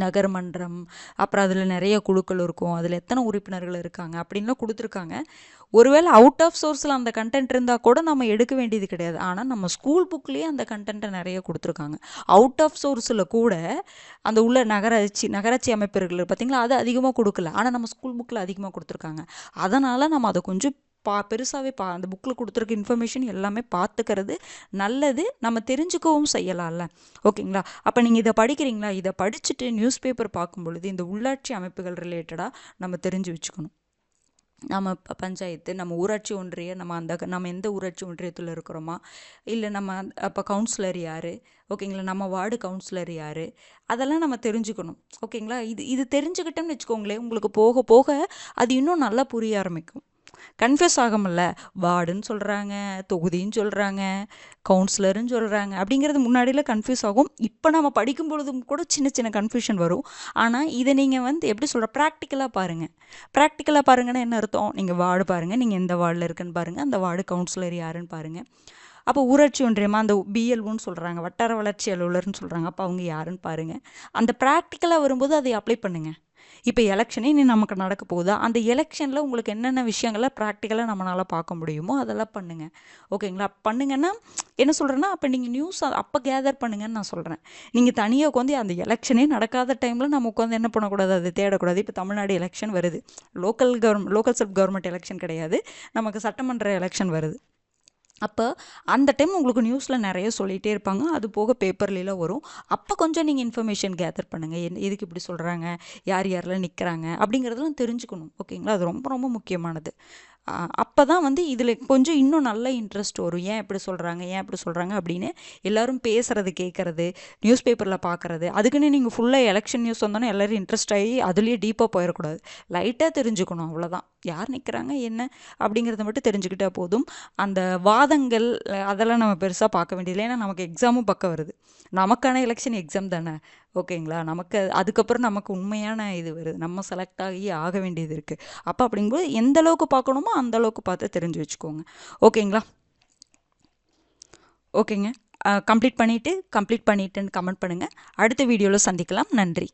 நகர்மன்றம், அப்புறம் அதில் நிறைய குழுக்கள் இருக்கும், அதில் எத்தனை உறுப்பினர்கள் இருக்காங்க அப்படின்லாம் கொடுத்துருக்காங்க. ஒருவேளை அவுட் ஆஃப் சோர்ஸில் அந்த கண்டென்ட் இருந்தால் கூட நம்ம எடுக்க வேண்டியது கிடையாது. ஆனால் நம்ம ஸ்கூல் புக்லேயே அந்த கண்டென்ட்டை நிறைய கொடுத்துருக்காங்க. அவுட் ஆஃப் சோர்ஸில் கூட அந்த உள்ள நகராட்சி அமைப்புகள் பார்த்திங்களா, அது அதிகமாக கொடுக்கல, ஆனால் நம்ம ஸ்கூல் புக்கில் அதிகமாக கொடுத்துருக்காங்க. அதனால் நம்ம அதை கொஞ்சம் பெருசாகவே அந்த புக்கில் கொடுத்துருக்க இன்ஃபர்மேஷன் எல்லாமே பார்த்துக்கிறது நல்லது, நம்ம தெரிஞ்சுக்கவும் செய்யலாம்ல. ஓகேங்களா. அப்போ நீங்கள் இதை படிக்கிறீங்களா, இதை படிச்சுட்டு நியூஸ் பேப்பர் பார்க்கும் பொழுது இந்த உள்ளாட்சி அமைப்புகள் ரிலேட்டடாக நம்ம தெரிஞ்சு வச்சுக்கணும். நம்ம பஞ்சாயத்து, நம்ம ஊராட்சி ஒன்றியம், நம்ம எந்த ஊராட்சி ஒன்றியத்தில் இருக்கிறோமா, இல்லை நம்ம அப்போ கவுன்சிலர் யார், ஓகேங்களா, நம்ம வார்டு கவுன்சிலர் யார், அதெல்லாம் நம்ம தெரிஞ்சுக்கணும். ஓகேங்களா. இது தெரிஞ்சுக்கிட்டோம்னு வச்சுக்கோங்களேன், உங்களுக்கு போக போக அது இன்னும் நல்லா புரிய ஆரம்பிக்கும். கன்ஃபியூஸ் ஆகும்ல, வார்டுன்னு சொல்கிறாங்க, தொகுதின்னு சொல்கிறாங்க, கவுன்சிலருன்னு சொல்கிறாங்க அப்படிங்கிறது முன்னாடியில் கன்ஃபியூஸ் ஆகும். இப்போ நம்ம படிக்கும் பொழுதும் கூட சின்ன சின்ன கன்ஃபியூஷன் வரும். ஆனால் இதை நீங்கள் வந்து எப்படி சொல்கிற, ப்ராக்டிக்கலாக பாருங்கன்னா என்ன அர்த்தம், நீங்கள் வார்டு பாருங்கள், நீங்கள் எந்த வார்டில் இருக்குன்னு பாருங்கள், அந்த வார்டு கவுன்சிலர் யாருன்னு பாருங்கள். அப்போ ஊராட்சி ஒன்றியமா அந்த பிஎல்ஓன்னு சொல்கிறாங்க, வட்டார வளர்ச்சி அலுவலர்னு சொல்கிறாங்க, அப்போ அவங்க யாருன்னு பாருங்கள். அந்த ப்ராக்டிக்கலாக வரும்போது அதை அப்ளை பண்ணுங்கள். இப்போ எலெக்ஷனே நீ நமக்கு நடக்க போகுதா, அந்த எலெக்ஷனில் உங்களுக்கு என்னென்ன விஷயங்களை ப்ராக்டிக்கலாக நம்மளால் பார்க்க முடியுமோ அதெல்லாம் பண்ணுங்கள். ஓகேங்களா. பண்ணுங்கன்னா என்ன சொல்கிறேன்னா, அப்போ நீங்கள் நியூஸ் அப்போ கேதர் பண்ணுங்கன்னு நான் சொல்கிறேன். நீங்கள் தனியாக உட்காந்து அந்த எலெக்ஷனே நடக்காத டைமில் நம்ம உட்காந்து என்ன பண்ணக்கூடாது, அது தேடக்கூடாது. இப்போ தமிழ்நாடு எலெக்ஷன் வருது, லோக்கல் செல்ஃப் கவர்மெண்ட் எலெக்ஷன் கிடையாது, நமக்கு சட்டமன்ற எலெக்ஷன் வருது. அப்போ அந்த டைம் உங்களுக்கு நியூஸில் நிறைய சொல்லிகிட்டே இருப்பாங்க. அது போக பேப்பர்லாம் வரும். அப்போ கொஞ்சம் நீங்கள் இன்ஃபர்மேஷன் கேதர் பண்ணுங்கள். எதுக்கு இப்படி சொல்கிறாங்க, யார் யாரெல்லாம் நிற்கிறாங்க அப்படிங்கிறதெல்லாம் தெரிஞ்சுக்கணும். ஓகேங்களா? அது ரொம்ப ரொம்ப முக்கியமானது. அப்போ தான் வந்து இதில் கொஞ்சம் இன்னும் நல்ல இன்ட்ரெஸ்ட் வரும். ஏன் இப்படி சொல்கிறாங்க, ஏன் இப்படி சொல்கிறாங்க அப்படின்னு எல்லோரும் பேசுகிறது கேட்குறது, நியூஸ் பேப்பரில் பார்க்குறது. அதுக்குன்னு நீங்கள் ஃபுல்லாக எலெக்ஷன் நியூஸ் வந்தோன்னே எல்லோரும் இன்ட்ரெஸ்ட் ஆகி அதுலேயே டீப்பாக போயிடக்கூடாது. லைட்டாக தெரிஞ்சுக்கணும், அவ்வளோதான். யார் நிற்கிறாங்க என்ன அப்படிங்கிறத மட்டும் தெரிஞ்சுக்கிட்டால் போதும். அந்த வாதங்கள் அதெல்லாம் நம்ம பெருசாக பார்க்க வேண்டியதில்லை. ஏன்னா நமக்கு எக்ஸாமும் பக்கம் வருது. நமக்கான எலெக்ஷன் எக்ஸாம் தானே. ஓகேங்களா? நமக்கு அதுக்கப்புறம் நமக்கு உண்மையான இது வருது. நம்ம செலக்ட் ஆக வேண்டியது இருக்குது. அப்போ அப்படிங்கும்போது எந்த அளவுக்கு பார்க்கணுமோ அந்த அளவுக்கு பார்த்து தெரிஞ்சு வச்சுக்கோங்க. ஓகேங்களா? ஓகேங்க. கம்ப்ளீட் பண்ணிவிட்டுன்னு கமெண்ட் பண்ணுங்கள். அடுத்த வீடியோவில் சந்திக்கலாம். நன்றி.